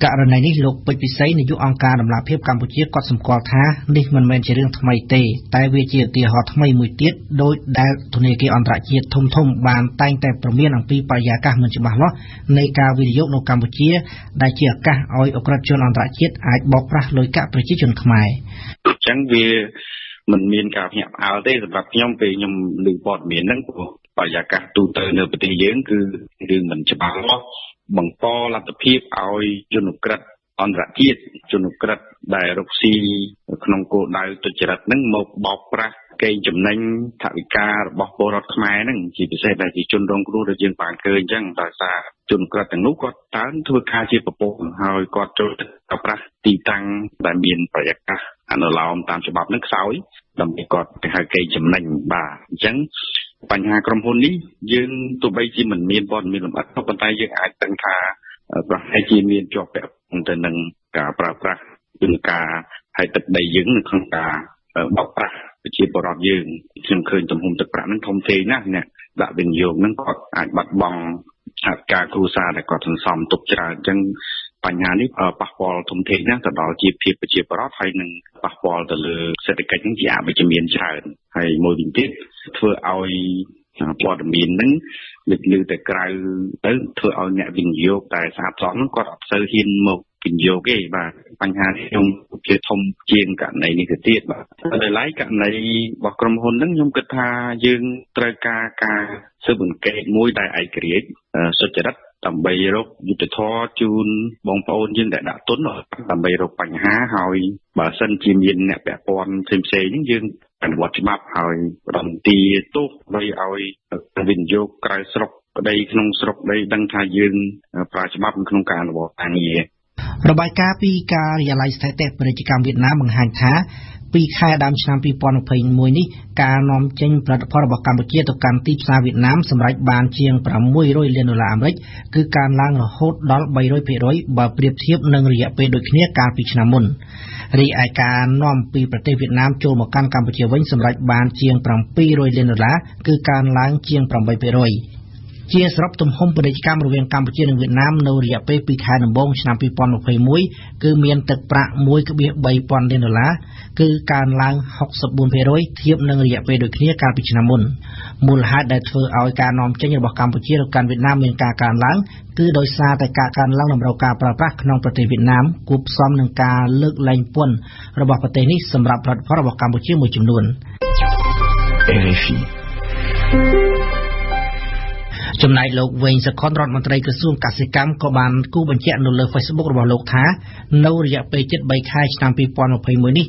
ករណីនេះលោកពេជ្រពិសីនាយកអង្គការដំណាភៀបកម្ពុជាគាត់សម្គាល់ថានេះមិនមែនជារឿងថ្មីទេតែវាជាឧទាហរណ៍ថ្មីមួយទៀតដោយដែលធនាគារអន្តរជាតិធំៗបានតែងតែព្រមានអំពីបរិយាកាសមិនច្បាស់លាស់នៃការវិនិយោគនៅកម្ពុជាដែលជាឱកាសឲ្យអក្រិតជនអន្តរជាតិអាចបោកប្រាស់លុយកាក់ប្រជាជនខ្មែរអញ្ចឹងវាមិនមានការភ្ញាក់ផ្អើលទេសម្រាប់ខ្ញុំពេលខ្ញុំឮព័ត៌មានហ្នឹងព្រោះបរិយាកាសទូទៅនៅប្រទេសយើងគឺរឿងមិនច្បាស់លាស់បង្កលទ្ធភាពឲ្យជនក្រិតអន្តរជាតិជនក្រិតដែលរកស៊ីក្នុងគោលដៅទុច្ចរិតហ្នឹងមកបោកប្រាស់កេងចំណេញថវិការបស់ពលរដ្ឋខ្មែរហ្នឹងជាពិសេសដែលជាជនរងគ្រោះដែលយើងបានឃើញអញ្ចឹងដោយសារជនក្រិតទាំងនោះគាត់តើធ្វើការជាប្រព័ន្ធហើយគាត់ចូលទៅប្រាស់ទីតាំងដែលមានបរិយាកាសអនុលោមតាមច្បាប់ហ្នឹងខ្សោយដើម្បីគាត់ទៅហៅកេងចំណេញបាទអញ្ចឹងបញ្ហាក្រុមហ៊ុននេះយើងទោះបីជាមិនមានព័ត៌មានលម្អិតក៏ប៉ុន្តែយើងអាចដឹងថាប្រហែលជាមានជាប់ពាក់ព័ន្ធទៅនឹងការប្រើប្រាស់យន្តការហើយទឹកដីយើងនៅក្នុងការបោកប្រាស់ប្រជាពលរដ្ឋយើងខ្ញុំឃើញទំហំទឹកប្រាក់ហ្នឹងធំធេងណាស់អ្នកដាក់វិនិយោគហ្នឹងគាត់អាចបាត់បង់ការគ្រួសារដែលគាត់សន្សំទុកច្រើនអញ្ចឹងបញ្ហានេះប៉ះពាល់ធំធេងណាស់ទៅដល់ជីវភាពប្រជាពលរដ្ឋហើយនឹងប៉ះពាល់ទៅលើសេដ្ឋកិច្ចហ្នឹងជាអវិជ្ជមានច្រើនហើយមួយវិញទៀតធ្វើឲ្យព័ត៌មានហ្នឹងលើកលើតែក្រៅទៅធ្វើឲ្យអ្នកវិនិយោគតែស្អាតស្អំហ្នឹងគាត់អត់សូវហ៊ានមកវិនិយោគទេបាទបញ្ហានេះខ្ញុំជាធំជាងករណីនេះទៅទៀតបាទដោយឡែកករណីរបស់ក្រុមហ៊ុនហ្នឹងខ្ញុំគិតថាយើងត្រូវការស៊ើបអង្កេតមួយដែលឯករាជ្យសុចរិតដើម្បីរកយុត្តិធម៌ជូនបងប្អូនយើងដែលដាក់ទុនដើម្បីរកបញ្ហាហើយបើសិនជាមានអ្នកពាក់ព័ន្ធផ្សេងៗហ្នឹងយើងអនុវត្តច្បាប់ហើយរំទាទោសដើម្បីឲ្យវិនិយោគក្រៅស្រុកក្តីក្នុងស្រុកក្តីដឹងថាយើងប្រើច្បាប់ក្នុងការអនុវត្តការងាររបាយការណ៍ពីការិយាល័យស្ថិតិពាណិជ្ជកម្មវៀតណាមបង្ហាញថាពីខែដើមឆ្នាំ2021នេះការនាំចេញផលិតផលរបស់កម្ពុជាទៅកាន់ទីផ្សារវៀតណាមសម្រេចបានជាង$600 លានអាមេរិកគឺកើនឡើងរហូតដល់ 300% បើប្រៀបធៀបនឹងរយៈពេលដូចគ្នាកាលពីឆ្នាំមុនរីឯការនាំពីប្រទេសវៀតណាមចូលមកកាន់កម្ពុជាវិញសម្រេចបានជាង$700 លានគឺកើនឡើងជាង 8%ជាសរុបទំហំពាណិជ្ជកម្មរវាងកម្ពុជានិងវៀតណាមនៅរយៈពេល2ខែដំបូងឆ្នាំ2021គឺមានទឹកប្រាក់$1.3 ពាន់លានគឺកើនឡើង 64% ធៀបនឹងរយៈពេលដូចគ្នាកាលពីឆ្នាំមុនមូលហេតុដែលធ្វើឲ្យការនាំចេញរបស់កម្ពុជាទៅកាន់វៀតណាមមានការកើនឡើងគឺដោយសារតែការកើនឡើងតម្រូវការប្រើប្រាស់ក្នុងប្រទេសវៀតណាមគួបផ្សំនឹងការលើកលែងពន្ធរបស់ប្រទេសនេះសម្រាប់ផលិតផលរបស់កម្ពុជាមួយចំនួន RFIចំណែកលោកវែងសខុនរដ្ឋមន្ត្រីក្រសួងកសិកម្មក៏បានគូបញ្ជាក់នៅលើ Facebook របស់លោកថានៅរយៈពេលជិត3ខែឆ្នាំ2021នេះ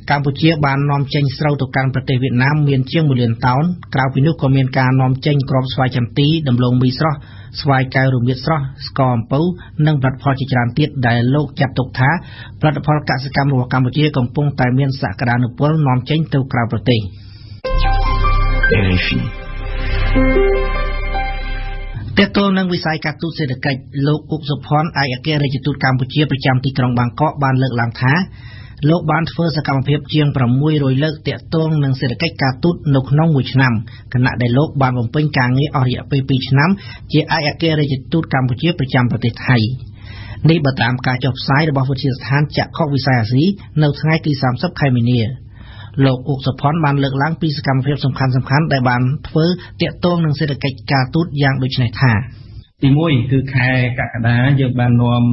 កម្ពុជាបាននាំចេញស្រូវទៅកាន់ប្រទេសវៀតណាមមានជាង1លានតោនក្រៅពីនោះក៏មានការនាំចេញគ្រាប់ស្វាយចន្ទីដំឡូងមីស្រស់ស្វាយកែវរមៀតស្រស់ស្ករអំពៅនិងផលិតផលជាច្រើនទៀតដែលលោកចាត់ទុកថាផលិតផលកសិកម្មរបស់កម្ពុជាកំពុងតែមានសក្តានុពលនាំចេញទៅក្រៅប្រទេស RFIតើតើនឹងវិស័យការទូតសេដ្ឋកិច្ចលោកអ៊ុកសុផាន់ឯកអគ្គរដ្ឋទូតកម្ពុជាប្រចាំទីក្រុងបាងកកបានលើកឡើងថាលោកបានធ្វើសកម្មភាពជាង600លើកទាក់ទងនឹងសេដ្ឋកិច្ចការទូតនៅក្នុងមួយឆ្នាំខណៈដែលលោកបានបំពេញការងារអស់រយៈពេល2ឆ្នាំជាឯកអគ្គរដ្ឋទូតកម្ពុជាប្រចាំប្រទេសថៃនេះបើតាមការចុះផ្សាយរបស់វិទ្យាស្ថានចក្ខុវិស័យអាស៊ីនៅថ្ងៃទី30ខែមីនាលោកអ៊ុកសុផាន់បានលើកឡើងពីសកម្មភាពសំខាន់ៗដែលបានធ្វើទាក់ទងនឹងសេដ្ឋកិច្ចការទូតយ៉ាងដូចនេះថាទី1គឺខែកក្កដាយើងបាននាំ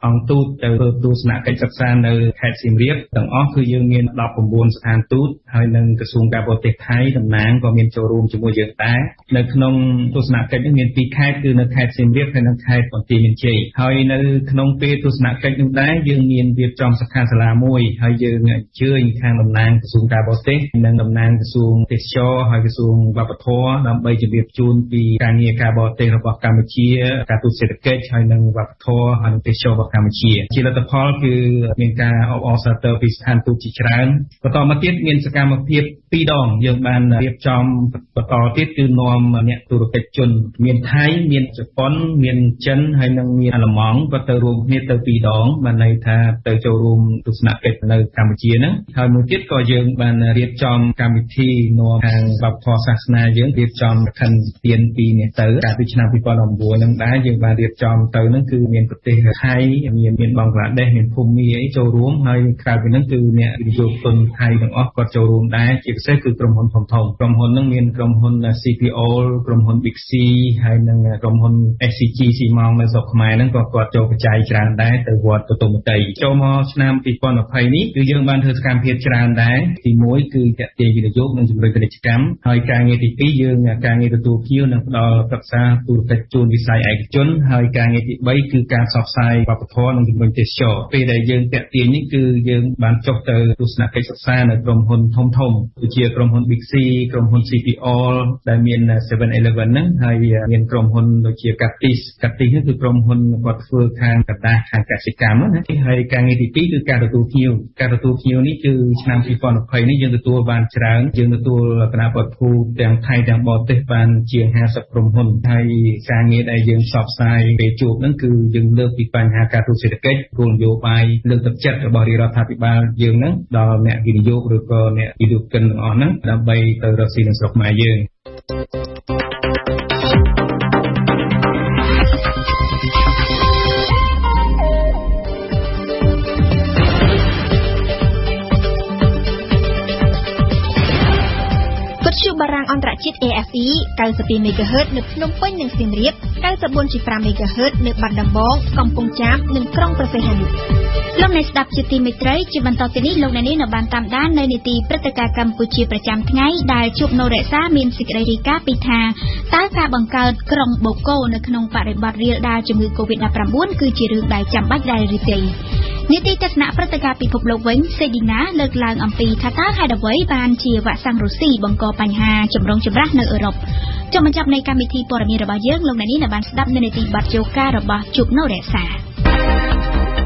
អង្គទូតទៅទស្សនកិច្ចសិក្សានៅខេត្តសៀមរាបទាំងអស់គឺយើងមាន19ស្ថានទូតហើយនឹងក្រសួងការបរទេសថៃតំណាងក៏មានចូលរួមជាមួយយើងដែរនៅក្នុងទស្សនកិច្ចនេះមាន2ខេត្តគឺនៅខេត្តសៀមរាបហើយនិងខេត្តបន្ទាយមានជ័យហើយនៅក្នុងពេលទស្សនកិច្ចនោះដែរយើងមានរៀបចំសិក្ខាសាលាមួយហើយយើងអញ្ជើញខាងតំណាងក្រសួងការបរទេសនិងតំណាងក្រសួងទេសចរហើយក្រសួងវប្បធម៌ដើម្បីជម្រាបជូនពីការងារការបរទេសរបស់កម្ពុជាការទូតសេដ្ឋកិច្ចហើយនិងវប្បធម៌ហើយនិងទេសចររបស់កម្ពុជាជាលទ្ធផលគឺមានការអបអរសាទរពីស្ថានទូតជាច្រើនបន្តមកទៀតមានសកម្មភាព2ដងយើងបានរៀបចំបន្តទៀតគឺនាំអ្នកទូរកិច្ចជនមានថៃមានជប៉ុនមានចិនហើយនិងមានអាល្លឺម៉ង់ក៏ទៅរួមគ្នាទៅ2ដងបានន័យថាទៅចូលរួមទស្សនកិច្ចនៅកម្ពុជាហ្នឹងហើយមួយទៀតក៏យើងបានរៀបចំកម្មវិធីនាំខាងវប្បធម៌សាសនាយើងរៀបចំខិនទាន2នេះទៅកាលពីឆ្នាំ2019ហ្នឹងដែរយើងបានរៀបចំទៅហ្នឹងគឺមានប្រទេសថៃមានបង់ក្លាដេសមានភូមាអីចូលរួមហើយក្រៅពីហ្នឹងគឺអ្នកវិនិយោគទុនថៃទាំងអស់ក៏ចូលរួមដែរជាពិសេសគឺក្រុមហ៊ុនធំៗក្រុមហ៊ុនហ្នឹងមានក្រុមហ៊ុន CPO ក្រុមហ៊ុន Big C ហើយនិងក្រុមហ៊ុន SCG ស៊ីម៉ងនៅស្រុកខ្មែរហ្នឹងក៏គាត់ចូលបច្ច័យច្រើនដែរទៅវត្តកតុមតីចូលមកឆ្នាំ2020នេះគឺយើងបានធ្វើសកម្មភាពច្រើនដែរទី1គឺទាក់ទាញវិនិយោគនិងជំរុញពាណិជ្ជកម្មហើយការងារទី2យើងការងារទទួលភ្ញៀវនិងផ្ដល់ប្រឹក្សាទូរកិច្ចជូនវិស័យឯកជនហើយការងារទី3គឺការផ្សព្វផ្សាយវប្បធម៌និងជំរុញទេសចរពេលដែលយើងទាក់ទាញនេះគឺយើងបានចុះទៅទស្សនកិច្ចសិក្សានៅក្រុមហ៊ុនធំៗដូចជាក្រុមហ៊ុន Big C ក្រុមហ៊ុន CPO ដែលមាន 7-Eleven ហ្នឹងហើយមានក្រុមហ៊ុនដូចជា Katis ហ្នឹងគឺក្រុមហ៊ុនគាត់ធ្វើខាងកណ្ដាស់ខាងកសិកម្មណាហើយការងារទី2គឺការទទួលភ្ញៀវនេះគឺឆ្នាំ2020នេះយើងទទួលបានច្រើនយើងទទួលគណៈបទភូទាំងថៃទាំងបរទេសបានជាង50ក្រុមហ៊ុនហើយការងារដែលយើងផ្សព្វផ្សាយពេលជួបហ្នឹងគឺយើងលើកពីបញ្ហាការទូតសេដ្ឋកិច្ចគោលនយោបាយលើកទឹកចិត្តរបស់រាជរដ្ឋាភិបាលយើងហ្នឹងដល់អ្នកវិនិយោគឬក៏អ្នកវិនិយោគិនទាំងអស់ហ្នឹងដើម្បីទៅរកស៊ីនៅស្រុកខ្មែរយើងបារាំងអន្តរជាតិ AFE 92 MHz នៅភ្នំពេញនិងសៀមរាប 94.5 MHz នៅបាត់ដំបងកំពង់ចាមនិងក្រុងព្រះសីហនុលោកអ្នកស្ដាប់ជាទីមេត្រីជាបន្តទៅនេះលោកអ្នកនាងនៅបានតាមដាននៅនីតិព្រឹត្តិការណ៍កម្ពុជាប្រចាំថ្ងៃដែលជួបនៅរក្សាមានសេចក្តីរាយការណ៍ពីថាតើការបង្កើតក្រុងបូកូនៅក្នុងបរិបទរាលដាលជំងឺ COVID-19 គឺជារឿងដែលចាំបាច់ដែរឬទេនីតិទស្សនៈព្រឹត្តិការណ៍ពិភពលោកវិញសេឌីណាលើកឡើងអំពីថាតើហេតុអ្វីបានជាវ៉ាក់សាំងរុស្ស៊ីបង្កបញ្ហាចម្រូងចម្រាសនៅអឺរ៉ុបចូលបញ្ចប់នៃកម្មវិធីព័ត៌មានរបស់យើងលោកអ្នកនាងបានស្ដាប់នៅនីតិបទយោការរបស់ជុកនៅរក្សា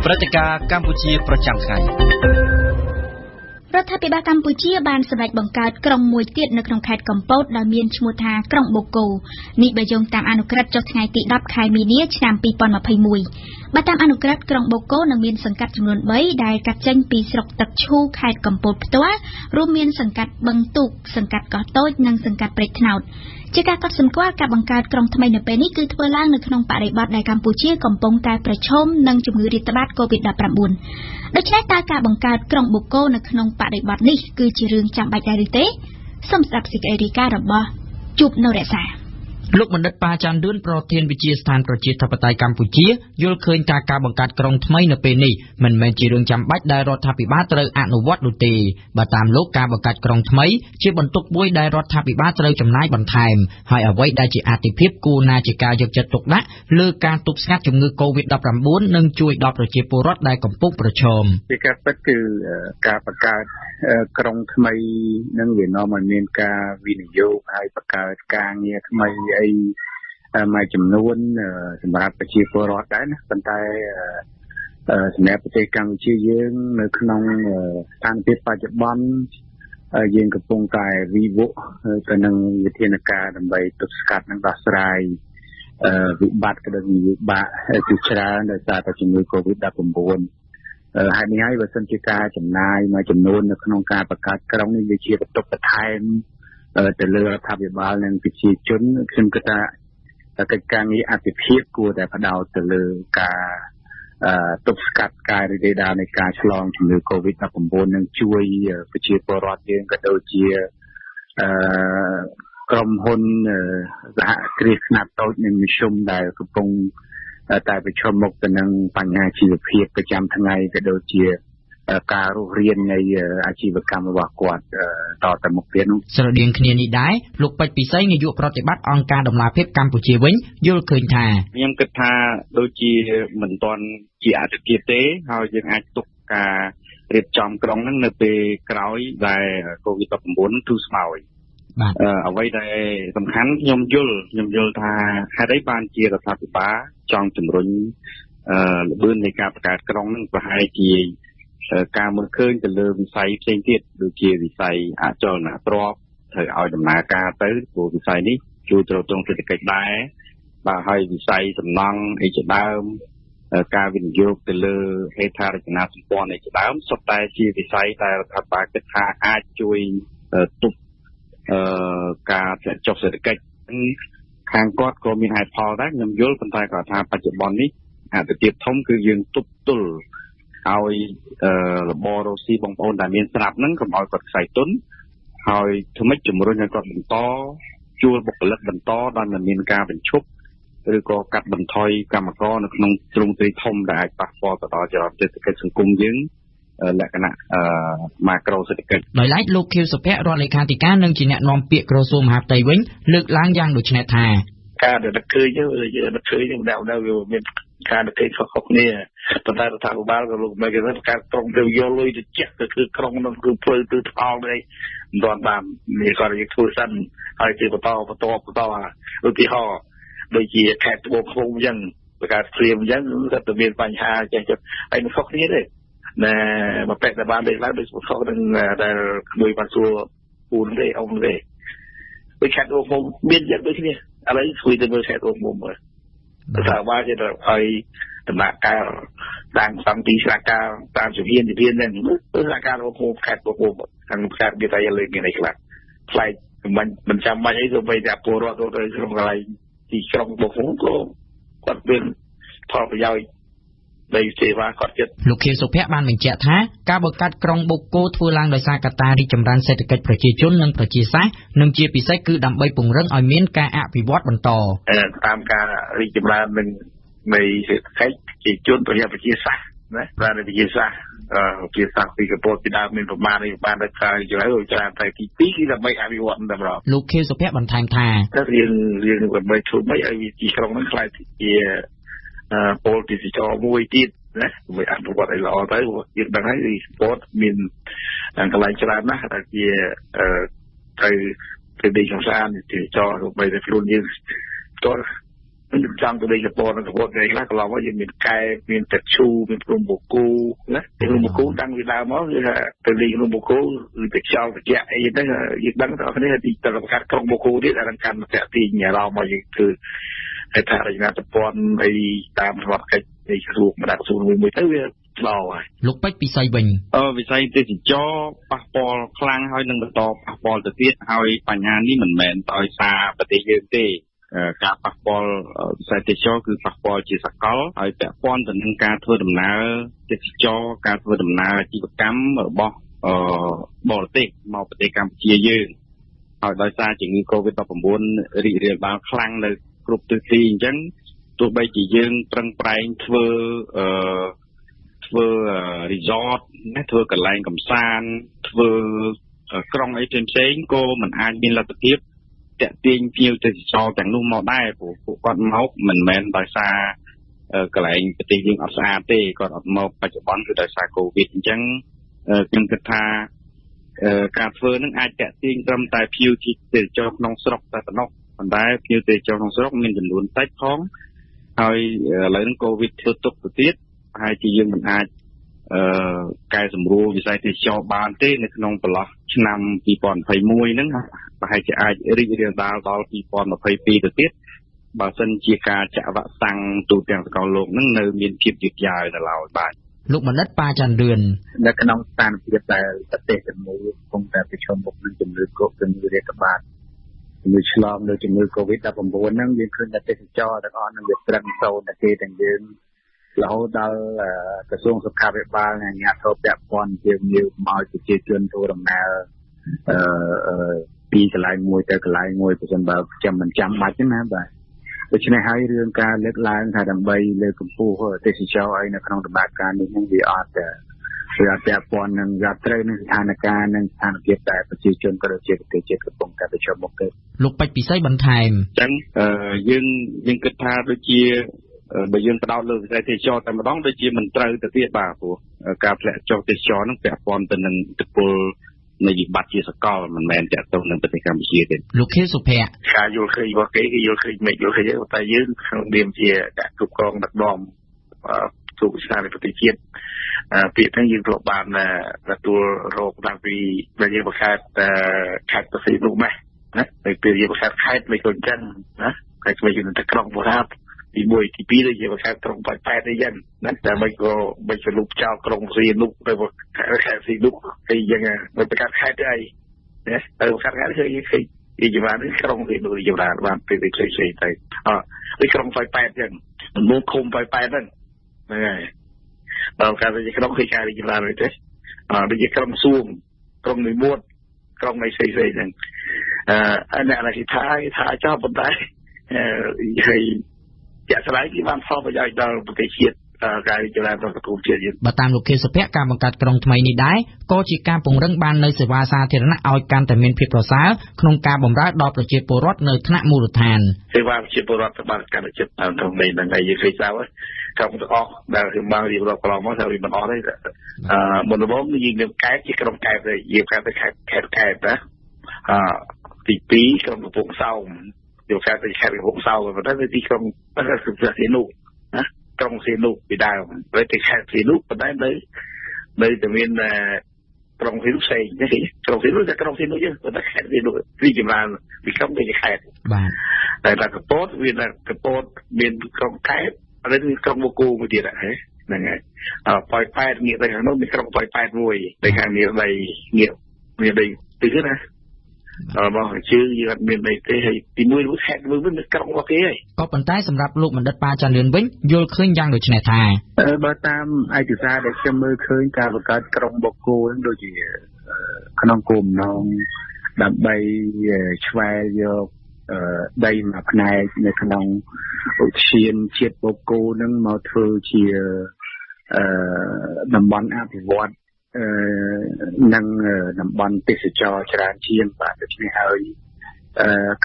ព្រឹត្តិការណ៍កម្ពុជាប្រចាំថ្ងៃរដ្ឋាភិបាលកម្ពុជាបានសម្រេចបង្កើតក្រុងមួយទៀតនៅក្នុងខេត្តកំពតដែលមានឈ្មោះថាក្រុងបូកូនេះបើយោងតាមអនុក្រឹត្យចុះថ្ងៃទី10ខែមីនាឆ្នាំ2021បើតាមអនុក្រឹត្យក្រុងបូកូនឹងមានសង្កាត់ចំនួន3ដែលកាត់ចេញពីស្រុកទឹកឈូខេត្តកំពតផ្ទាល់រួមមានសង្កាត់បឹងទូកសង្កាត់កោះតូចនិងសង្កាត់ព្រែកថ្នោតជាការកត់សម្គាល់ការបង្កើតក្រុងថ្មីនៅពេលនេះគឺធ្វើឡើងនៅក្នុងបរិបទដែលកម្ពុជាកំពុងតែប្រឈមនឹងជំងឺរាតត្បាត COVID-19 ដូច្នេះតើការបង្កើតក្រុងបូកូនៅក្នុងបរិបទនេះគឺជារឿងចាំបាច់ដែរឬទេសូមស្ដាប់សេចក្តីរាយការណ៍របស់ជុបនៅរក្សាលោកបណ្ឌិតប៉ាចាន់ឌឿនប្រធានវិទ្យាស្ថានប្រជាធិបតេយ្យកម្ពុជាយល់ឃើញថាការបង្កើតក្រុងថ្មីនៅពេលនេះមិនមែនជារឿងចាំបាច់ដែលរដ្ឋាភិបាលត្រូវអនុវត្តនោះទេបើតាមលោកការបង្កើតក្រុងថ្មីជាបន្ទុកមួយដែលរដ្ឋាភិបាលត្រូវចំណាយបន្ថែមហើយអ្វីដែលជាអាទិភាពគួរណាជាការយកចិត្តទុកដាក់លើការទប់ស្កាត់ជំងឺ COVID-19 និងជួយដល់ប្រជាពលរដ្ឋដែលកំពុងប្រឈមជាការពិតគឺការបង្កើតក្រុងថ្មីនឹងវានាំឲ្យមានការវិនិយោគហើយបង្កើតការងារថ្មីអីមួយចំនួនសម្រាប់ប្រជាពលរដ្ឋដែរណាប៉ុន្តែសម្រាប់ប្រទេសកម្ពុជាយើងនៅក្នុងស្ថានភាពបច្ចុប្បន្នយើងកំពុងតែវិវត្តទៅនឹងវិធានការដើម្បីទប់ស្កាត់និងដោះស្រាយវិបត្តិក្តីវិបាកជាច្រើនដោយសារតែជំងឺ COVID-19 ហើយនេះហើយបើសិនជាការចំណាយមួយចំនួននៅក្នុងការបង្កើតក្រុងនេះវាជាបន្ទុកបន្ថែមទៅលើរដ្ឋាភិបាលនិងប្រជាជនខ្ញុំគិតថាកិច្ចការងារអាទិភាពគួរតែផ្ដោតទៅលើការទប់ស្កាត់ការរីករាលដាលនៃការឆ្លងជំងឺ COVID-19 នឹងជួយប្រជាពលរដ្ឋយើងក៏ដូចជាក្រុមហ៊ុនសហគ្រាសខ្នាតតូចនិងមធ្យមដែលកំពុង តែប្រឈមមុខទៅនឹងបញ្ហាជីវភាពប្រចាំថ្ងៃក៏ដូចជាការរស់រាននៃអាជីវកម្មរបស់គាត់តទៅមុខទៀតនោះស្រដៀងគ្នានេះដែរលោកពេជ្រពិសីនាយកប្រតិបត្តិអង្គការដំណាភិបកម្ពុជាវិញយល់ឃើញថាខ្ញុំគិតថាដូចជាមិនទាន់ជាអតិថិជនទេហើយយើងអាចទុកការរៀបចំក្រុងហ្នឹងនៅពេលក្រោយដែល COVID-19 ទូស្មោយអ្វីដែលសំខាន់ខ្ញុំយល់ថាហេតុអីបានជារដ្ឋាភិបាលចង់ជំរុញល្បឿននៃការបង្កើតក្រុងហ្នឹងប្រហែលជាការមើលឃើញទៅលើវិស័យផ្សេងទៀតដូចជាវិស័យអចលនទ្រព្យត្រូវឲ្យដំណើរការទៅព្រោះវិស័យនេះជួយទ្រទ្រង់សេដ្ឋកិច្ចដែរបាទហើយវិស័យសំណង់អីជាដើមការវិនិយោគទៅលើហេដ្ឋារចនាសម្ព័ន្ធអីជាដើមសុទ្ធតែជាវិស័យដែលរដ្ឋាភិបាលគិតថាអាចជួយទប់ការធ្លាក់ចុះសេដ្ឋកិច្ចខាងគាត់ក៏មានហេតុផលដែរខ្ញុំយល់ប៉ុន្តែគាត់ថាបច្ចុប្បន្ននេះអតិថិជនធំគឺយើងទប់ទល់ឲ្យរបររស់ស៊ីបងប្អូនដែលមានស្រាប់ហ្នឹងកុំឲ្យគាត់ខ្សែទុនហើយធ្វើម៉េចជំរុញឲ្យគាត់បន្តជួលបុគ្គលិកបន្តដោយមិនមានការបញ្ឈប់ឬក៏កាត់បន្ថយកម្មករនៅក្នុងទ្រង់ទ្រាយធំដែលអាចប៉ះពាល់ទៅដល់ចរន្តសេដ្ឋកិច្ចសង្គមយើងលក្ខណៈម៉ាក្រូសេដ្ឋកិច្ចដោយឡែកលោកខៀវសុភ័ក្ររដ្ឋលេខាធិការនិងជាអ្នកនាំពាក្យក្រសួងមហាផ្ទៃវិញលើកឡើងយ៉ាងដូចនេះថាការដែលឃើញយើងនឹកឃើញយើងដល់វាមានការនឹកឃើញខុសៗគ្នាប៉ុន្តែរដ្ឋាភិបាលក៏លោកមិនគេថាការក្រុងទៅយកលុយទៅចាក់ទៅគឺក្រុងនោះគឺផ្លូវទៅថ្អល់នេះមិនទាន់បានមានគាត់យើងធ្វើសិនហើយជាបន្តឧទាហរណ៍ដូចជាខេត្តត្បូងឃ្មុំអញ្ចឹងបង្កើតព្រាមអញ្ចឹងគឺតែមានបញ្ហាចេះចិត្តហើយមិនខុសគ្នាទេណែមកពេកតែបានលេខឡើងដូចខុសនឹងដែលក្មួយបានសួរពូនទេអ៊ំទេដូចខេត្តត្បូងឃ្មុំមានយ៉ាងដូចគ្នាឥឡូវជួយទៅមើលខេត្តត្បូងឃ្មុំមើលថាបានជាឲ្យដំណាក់កាលតាមសំទីស្រាការតាមជំនាញហ្នឹងស្រាការរបស់ខេត្តត្បូងឃ្មុំខាងខេត្តវាតែលើកមានអីខ្លះផ្លែកមិនចាំបាច់អីទៅបីតែពលរដ្ឋទៅក្នុងកន្លែងទីក្រុងបងប្អូនក៏គាត់មានផលប្រយោជន៍នៃសេវាគាត់ចិត្តលោកខៀវសុភ័ក្របានបញ្ជាក់ថាការបង្កើតក្រុងបូកគោធ្វើឡើងដោយសារកត្តារីកចម្រើនសេដ្ឋកិច្ចប្រជាជននិងប្រជាសាស្ត្រនិងជាពិសេសគឺដើម្បីពង្រឹងឲ្យមានការអភិវឌ្ឍបន្តតាមការរីកចម្រើននៃសេដ្ឋកិច្ចប្រជាជនប្រជាសាស្ត្រណាបានប្រជាសាស្ត្រពីកពតពីដើមមានប្រមាណនេះបានដល់ក្រោយច្រើនតែទី2គឺដើម្បីអភិវឌ្ឍតែម្ដងលោកខៀវសុភ័ក្របន្ថែមថារឿងដើម្បីធ្វើម៉េចឲ្យវាទីក្រុងហ្នឹងខ្លាយជាពលទេសចរមួយទៀតណាដើម្បីអភិវឌ្ឍឲ្យល្អទៅយើងដឹងហើយស្ពតមានកន្លែងច្រើនណាស់ដែលជាទៅដីកំសាន្តទេសចរដើម្បីតែខ្លួនយើងតោះខ្ញុំចង់ទៅដីស្ពតនិងស្ពតឯខ្លះកន្លងមកយើងមានកែមានទឹកឈូមានព្រំបូកូណាព្រំបូកូតាំងពីដើមមកគឺថាទៅដីព្រំបូកូគឺទឹកខ្យល់ត្រជាក់អីហ្នឹងយើងដឹងថាគ្នាទីតរកាត់ក្រុងបូកូទៀតអានឹងកាន់តែទីអារម្មណ៍មកយើងគឺហេដ្ឋារចនាសម្ព័ន្ធអីតាមរដ្ឋកិច្ចនៃក្រសួងម្ដងក្រសួងមួយទៅវាល្អហើយលោកពេជ្រពិសីវិញវិស័យទេសចរប៉ះពាល់ខ្លាំងហើយនឹងបន្តប៉ះពាល់ទៅទៀតហើយបញ្ហានេះមិនមែនដោយសារប្រទេសយើងទេការប៉ះពាល់វិស័យទេសចរគឺប៉ះពាល់ជាសកលហើយពាក់ព័ន្ធទៅនឹងការធ្វើដំណើរទេសចរការធ្វើដំណើរអាជីវកម្មរបស់បរទេសមកប្រទេសកម្ពុជាយើងហើយដោយសារជំងឺ COVID-19 រីករាលដាលខ្លាំងនៅគ្រប់ទិសទីអញ្ចឹងទោះបីជាយើងប្រឹងប្រែងធ្វើresort ណាធ្វើកន្លែងកំសាន្តធ្វើក្រុងអីផ្សេងៗក៏មិនអាចមានលទ្ធភាពតាក់ទាញភ្ញៀវទេសចរទាំងនោះមកដែរព្រោះពួកគាត់មកមិនមែនដោយសារកន្លែងប្រទេសយើងអត់ស្អាតទេគាត់អត់មកបច្ចុប្បន្នគឺដោយសារ COVID អញ្ចឹងខ្ញុំគិតថាការធ្វើនឹងអាចតាក់ទាញត្រឹមតែភ្ញៀវទេសចរក្នុងស្រុកតែប៉ុណ្ណោះប៉ុន្តែភ្ញៀវទេសចរក្នុងស្រុកមានចំនួនតិចផងហើយឥឡូវនេះ COVID ធ្វើទុកទៅទៀតហើយជាយើងមិនអាចកែសម្រួលវិស័យទេសចរបានទេនៅក្នុងចន្លោះឆ្នាំ2021ហ្នឹងប្រហែលជាអាចរីករាលដាលដល់2022ទៅទៀតបើសិនជាការចាក់វ៉ាក់សាំងទូទាំងសកលលោកហ្នឹងនៅមានភាពយឺតយ៉ាវនៅឡើយបាទលោកបណ្ឌិតប៉ាច័ន្ទរឿននៅក្នុងស្ថានភាពដែលប្រទេសទាំងមូលកំពុងតែប្រឈមមុខនឹងជំងឺរាតត្បាតជំងឺឆ្លងដោយជំងឺ COVID-19 ហ្នឹងយើងឃើញថាទេសចរទាំងអស់នឹងវាប្រឹងសូនតែគេទាំងយើងរហូតដល់ក្រសួងសុខាភិបាលនិងអាជ្ញាធរពាក់ព័ន្ធយើងឲ្យប្រជាជនធ្វើដំណើរពីកន្លែងមួយទៅកន្លែងមួយប្រសិនបើចាំមិនចាំបាច់ទេណាបាទ ដូច្នេះហើយរឿងការលើកឡើងថាដើម្បីលើកកម្ពស់ទេសចរឲ្យនៅក្នុងដំណើរការនេះនឹងវាអត់ពាក់ព័ន្ធនឹងយ៉ាត្រូវនឹងស្ថានភាពនិងស្ថានភាពដែលប្រជាជនក៏ដូចជាប្រទេសជាតិកំពុងតែប្រឈមមុខទៅលោកពេជ្រពិសីបន្ថែមអញ្ចឹងយើងគិតថាដូចជាបើយើងផ្ដោតលើវិស័យទេសចរតែម្ដងដូចជាមិនត្រូវទៅទៀតបាទព្រោះការធ្លាក់ចុះទេសចរនឹងពាក់ព័ន្ធទៅនឹងឥទ្ធិពលនៃវិបត្តិជាសកលមិនមែនតាក់ទងនឹងប្រទេសកម្ពុជាទេលោកខៀវសុភ័ក្រការយល់ឃើញរបស់គេគឺយល់ឃើញមិនយល់ឃើញតែយើងក្នុងនាមជាអ្នកគ្រប់គ្រងដឹកនាំទូស្ថានភាពប្រទេសជាតិពាក្យហ្នឹងយើងធ្លាប់បានទទួលរកតាំងពីដែលយើងបង្កើតខេត្តប្រសិទ្ធនុម៉េះណាពេលយើងបង្កើតខេត្តមិនក៏អញ្ចឹងណាខេត្តយើងទៅក្រុងបុរាណទី1ទី2ដូចជាបង្កើតក្រុងប៉ែតអីចឹងណាតែមិនក៏មិនសរុបចោលក្រុងសៀនុទៅខេត្តសៀនុអីចឹងទៅបង្កើតខេត្តអីណាទៅបង្កើតខេត្តគឺយើងឃើញពីច្បាស់នេះក្រុងសៀនុរីចម្រើនបានពេលផ្សេងៗទៅដូចក្រុងប៉ែតចឹងមុខឃុំប៉ែតហ្នឹងហើយដល់ការជាក្រុងគឺការរីកចម្រើនវិញទេដូចជាក្រុងសួងក្រុងនិមត់ក្រុងនៃផ្សេងៗហ្នឹងអ្នកណាគេថាចោលប៉ុន្តែហើយជាក់ស្ដែងគេបានផលប្រយោជន៍ដល់ប្រទេសជាតិការរីកចម្រើនរបស់សង្គមជាតិយើងបើតាមលោកខៀវសុភ័ក្រការបង្កើតក្រុងថ្មីនេះដែរក៏ជាការពង្រឹងបាននូវសេវាសាធារណៈឲ្យកាន់តែមានភាពប្រសើរក្នុងការបម្រើដល់ប្រជាពលរដ្ឋនៅថ្នាក់មូលដ្ឋានសេវាប្រជាពលរដ្ឋបានកាន់តែជិតក្នុងនេះហ្នឹងហើយយើងឃើញថាក្រុងទាំងអស់ដែលខ្ញុំបានរៀបរាប់កន្លងមកថាវាមិនអស់ទេមុនដំបូងយើងនឹងកែបជាក្រុងកែបទៅយើងកែបទៅខេត្តកែបណាទី2ក្រុងកំពង់សោមយកខេត្តទៅខេត្តកំពង់សោមប៉ុន្តែទីក្រុងសៀនុណាក្រុងសៀនុពីដើមទៅខេត្តសៀនុប៉ុន្តែនៅតែមានក្រុងសៀនុផ្សេងទេក្រុងសៀនុតែក្រុងសៀនុយើងប៉ុន្តែខេត្តសៀនុរីកចម្រើនពីក្រុងទៅខេត្តបាទតែកពតវាកពតមានក្រុងកែបហើយមានក្រុងបូកូមួយទៀតហ្នឹងហើយប៉ោយប៉ែតងាកទៅខាងនោះមានក្រុងប៉ោយប៉ែតមួយតែខាងនេះដីងាកមានដីទីទៀតណារបស់ជើងយើងអត់មានដីទេហើយទី1នោះខេត្តមួយមានក្រុងរបស់គេហើយក៏ប៉ុន្តែសម្រាប់លោកបណ្ឌិតប៉ាចាន់លឿនវិញយល់ឃើញយ៉ាងដូចនេះថាបើតាមឯកសារដែលខ្ញុំមើលឃើញការបង្កើតក្រុងបូកូនឹងដូចជាក្នុងគោលបំណងដើម្បីឆ្វែលយកដីមួយផ្នែកនៅក្នុងឧទ្យានជាតិបូកូនឹងមកធ្វើជាតំបន់អភិវឌ្ឍនិងតំបន់ទេសចរច្រើនជាងបាទដូច្នេះហើយ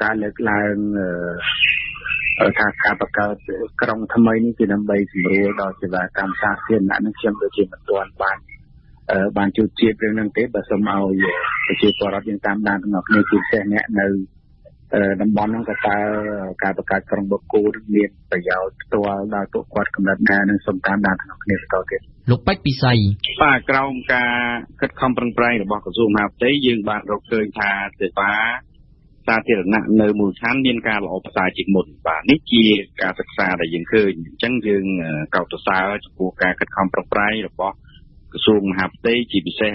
ការលើកឡើងថាការបង្កើតក្រុងថ្មីនេះគឺដើម្បីសម្រួលដល់សេវាកម្មសាធារណៈនឹងខ្ញុំដូចជាមិនទាន់បានជួបជៀបរឿងហ្នឹងទេបើសូមឲ្យប្រជាពលរដ្ឋយើងតាមដានទាំងអស់គ្នាជាពិសេសអ្នកនៅតំបន់ហ្នឹងក៏តើការបង្កើតក្រុងបូកូមានប្រយោជន៍ផ្ទាល់ដល់ពួកគាត់កំណត់ណានឹងសូមតាមដានទាំងអស់គ្នាបន្តទៀតលោកពេជ្រពិសីបាទក្រោមការខិតខំប្រឹងប្រែងរបស់ក្រសួងមហាផ្ទៃយើងបានរកឃើញថាសេវាសាធារណៈនៅមូលដ្ឋានមានការល្អប្រសើរជាងមុនបាទនេះជាការសិក្សាដែលយើងឃើញអញ្ចឹងយើងកោតសរសើរចំពោះការខិតខំប្រឹងប្រែងរបស់ក្រសួងមហាផ្ទៃជាពិសេស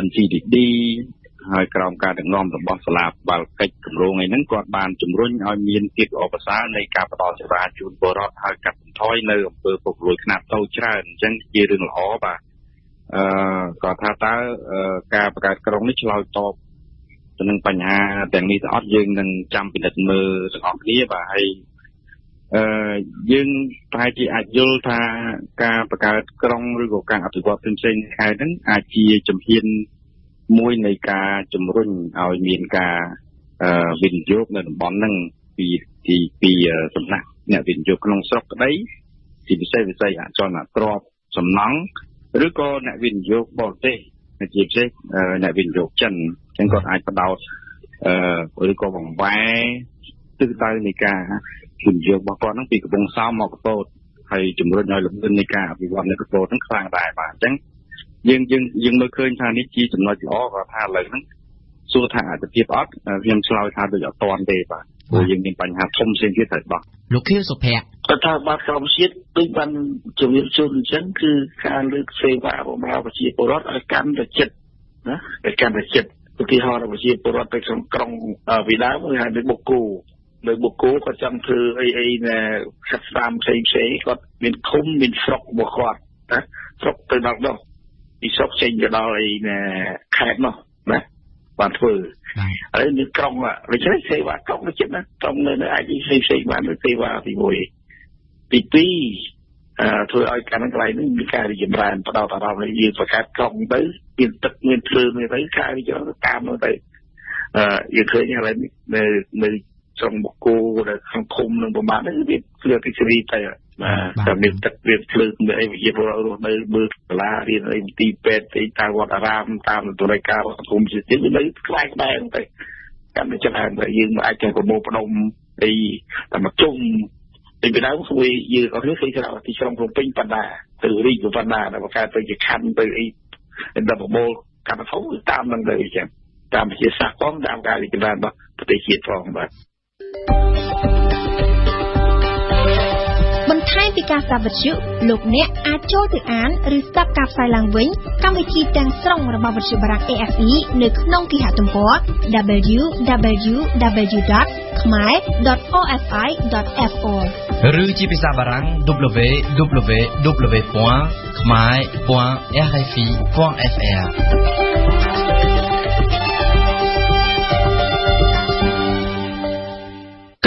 NCDD ហើយក្រោមការដឹកនាំរបស់សាលាបាលកិច្ចគម្រោងហ្នឹងគាត់បានជំរុញឲ្យមានភាពល្អប្រសើរនៃការផ្តល់សេវាជូនពលរដ្ឋហើយកាត់បន្ថយនៅអំពើពុករលួយខ្នាតតូចច្រើនអញ្ចឹងជារឿងល្អបាទគាត់ថាតើការបង្កើតក្រុងនេះឆ្លើយតបទៅនឹងបញ្ហាទាំងនេះទៅអត់យើងនឹងចាំពិនិត្យមើលទាំងអស់គ្នាបាទហើយយើងប្រហែលជាអាចយល់ថាការបង្កើតក្រុងឬក៏ការអភិវឌ្ឍផ្សេងៗខែហ្នឹងអាចជាជំហានមួយនៃការជំរុញឲ្យមានការវិនិយោគនៅតំបន់ហ្នឹងពីសំណាក់អ្នកវិនិយោគក្នុងស្រុកក្តីជាពិសេសវិស័យអចលនទ្រព្យសំណង់ឬក៏អ្នកវិនិយោគបរទេសជាពិសេសអ្នកវិនិយោគចិនអញ្ចឹងគាត់អាចបដោតឬក៏បង្វែរទិសដៅនៃការវិនិយោគរបស់គាត់ហ្នឹងពីកំពង់សោមមកកពតហើយជំរុញឲ្យលំនឹងនៃការអភិវឌ្ឍនៅកពតហ្នឹងខ្លាំងដែរបាទអញ្ចឹងយើងមើលឃើញថានេះជាចំណុចល្អគាត់ថាឥឡូវហ្នឹងសួរថាអត្ថប្រយោជន៍អត់ខ្ញុំឆ្លើយថាដូចអត់ទាន់ទេបាទព្រោះយើងមានបញ្ហាធំផ្សេងទៀតត្រូវដោះលោកខៀវសុភ័ក្រគាត់ថាបាទក្រមជាតិដូចបានជំរាបជូនអញ្ចឹងគឺការលើកសេវាបម្រើប្រជាពលរដ្ឋឲ្យកាន់តែចិត្តណាឲ្យកាន់តែចិត្តឧទាហរណ៍ប្រជាពលរដ្ឋទៅក្នុងក្រុងវិដាមួយហៅនៅបូកូនៅបូកូគាត់ចង់ធ្វើអីណាខាត់ស្ដាមផ្សេងគាត់មានឃុំមានស្រុករបស់គាត់ណាស្រុកទៅដល់នោះពីស្រុកចេញទៅដល់អីណាខេត្តនោះណា បានធ្វើហើយនៅក្រុងដូច្នេះសេវាក្រុងទៅចិត្តណាក្រុងនៅអាចផ្សេងបានសេវាទី1ទី2ធ្វើឲ្យការកន្លែងនេះមានការរីកចម្រើនផ្ដោតអារម្មណ៍លើយើងបង្កើតក្រុងទៅមានទឹកមានភ្លើងមានទៅការរីកចម្រើនតាមនោះទៅយើងឃើញឥឡូវនេះនៅtrong một cô là hàng khungនឹងប្រមាណនេះវាគឺអតិសេរីតែតែមានទឹកមានភ្លើងមានអីវិជាពលរដ្ឋនៅមើលសាលារៀនអីទីពេទ្យទីតាមវត្តអារាមតាមនយោបាយការសង្គមជាតិវានៅខ្លាំងដែរទៅកាន់តែច្រើនតែយើងអាចចេះប្រមូលផ្ដុំអីតែមកជុំពីពីដើមគឺយើងអត់ឃើញថាទីក្រុងភ្នំពេញបណ្ដាទៅរីកបណ្ដាដល់ការទៅជាខណ្ឌទៅអីដល់ប្រមូលកម្មធំតាមនឹងទៅចឹងតាមវិជាសាស្ត្រផងតាមការរីកចម្រើនរបស់ប្រទេសជាតិផងបាទបន្ថែមពីការស្ដាប់វិទ្យុលោកអ្នកអាចចូលទៅអានឬស្ដាប់ការផ្សាយឡើងវិញកម្មវិធីទាំងស្រុងរបស់វិទ្យុបារាំង AFE នៅក្នុងគេហទំព័រ www.khmer.orfi.fr ឬជាភាសាបារាំង www.khmer.rfi.fr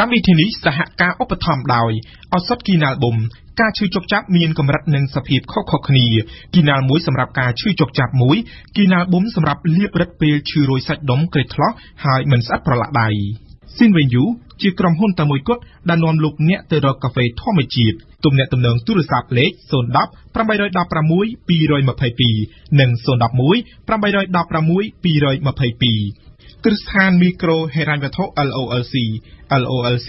កម្មវិធីនេះសហការឧបត្ថម្ភដោយឱសថគីណាល់ប៊ុំការឈឺចុកចាប់មានកម្រិតនិងសភាពខុសៗគ្នាគីណាល់មួយសម្រាប់ការឈឺចុកចាប់មួយគីណាល់ប៊ុំសម្រាប់លាបរឹតពេលឈឺរោយសាច់ដុំក្រីថ្លោះហើយមិនស្អិតប្រឡាក់ដៃស៊ីនវិញយូជាក្រុមហ៊ុនតែមួយគត់ដែលនាំលោកអ្នកទៅរកកាហ្វេធម្មជាតិទំនាក់ទំនងទូរស័ព្ទលេខ010 816 222និង011 816 222គ្រឹះស្ថានមីក្រូហិរញ្ញវត្ថុ LOLC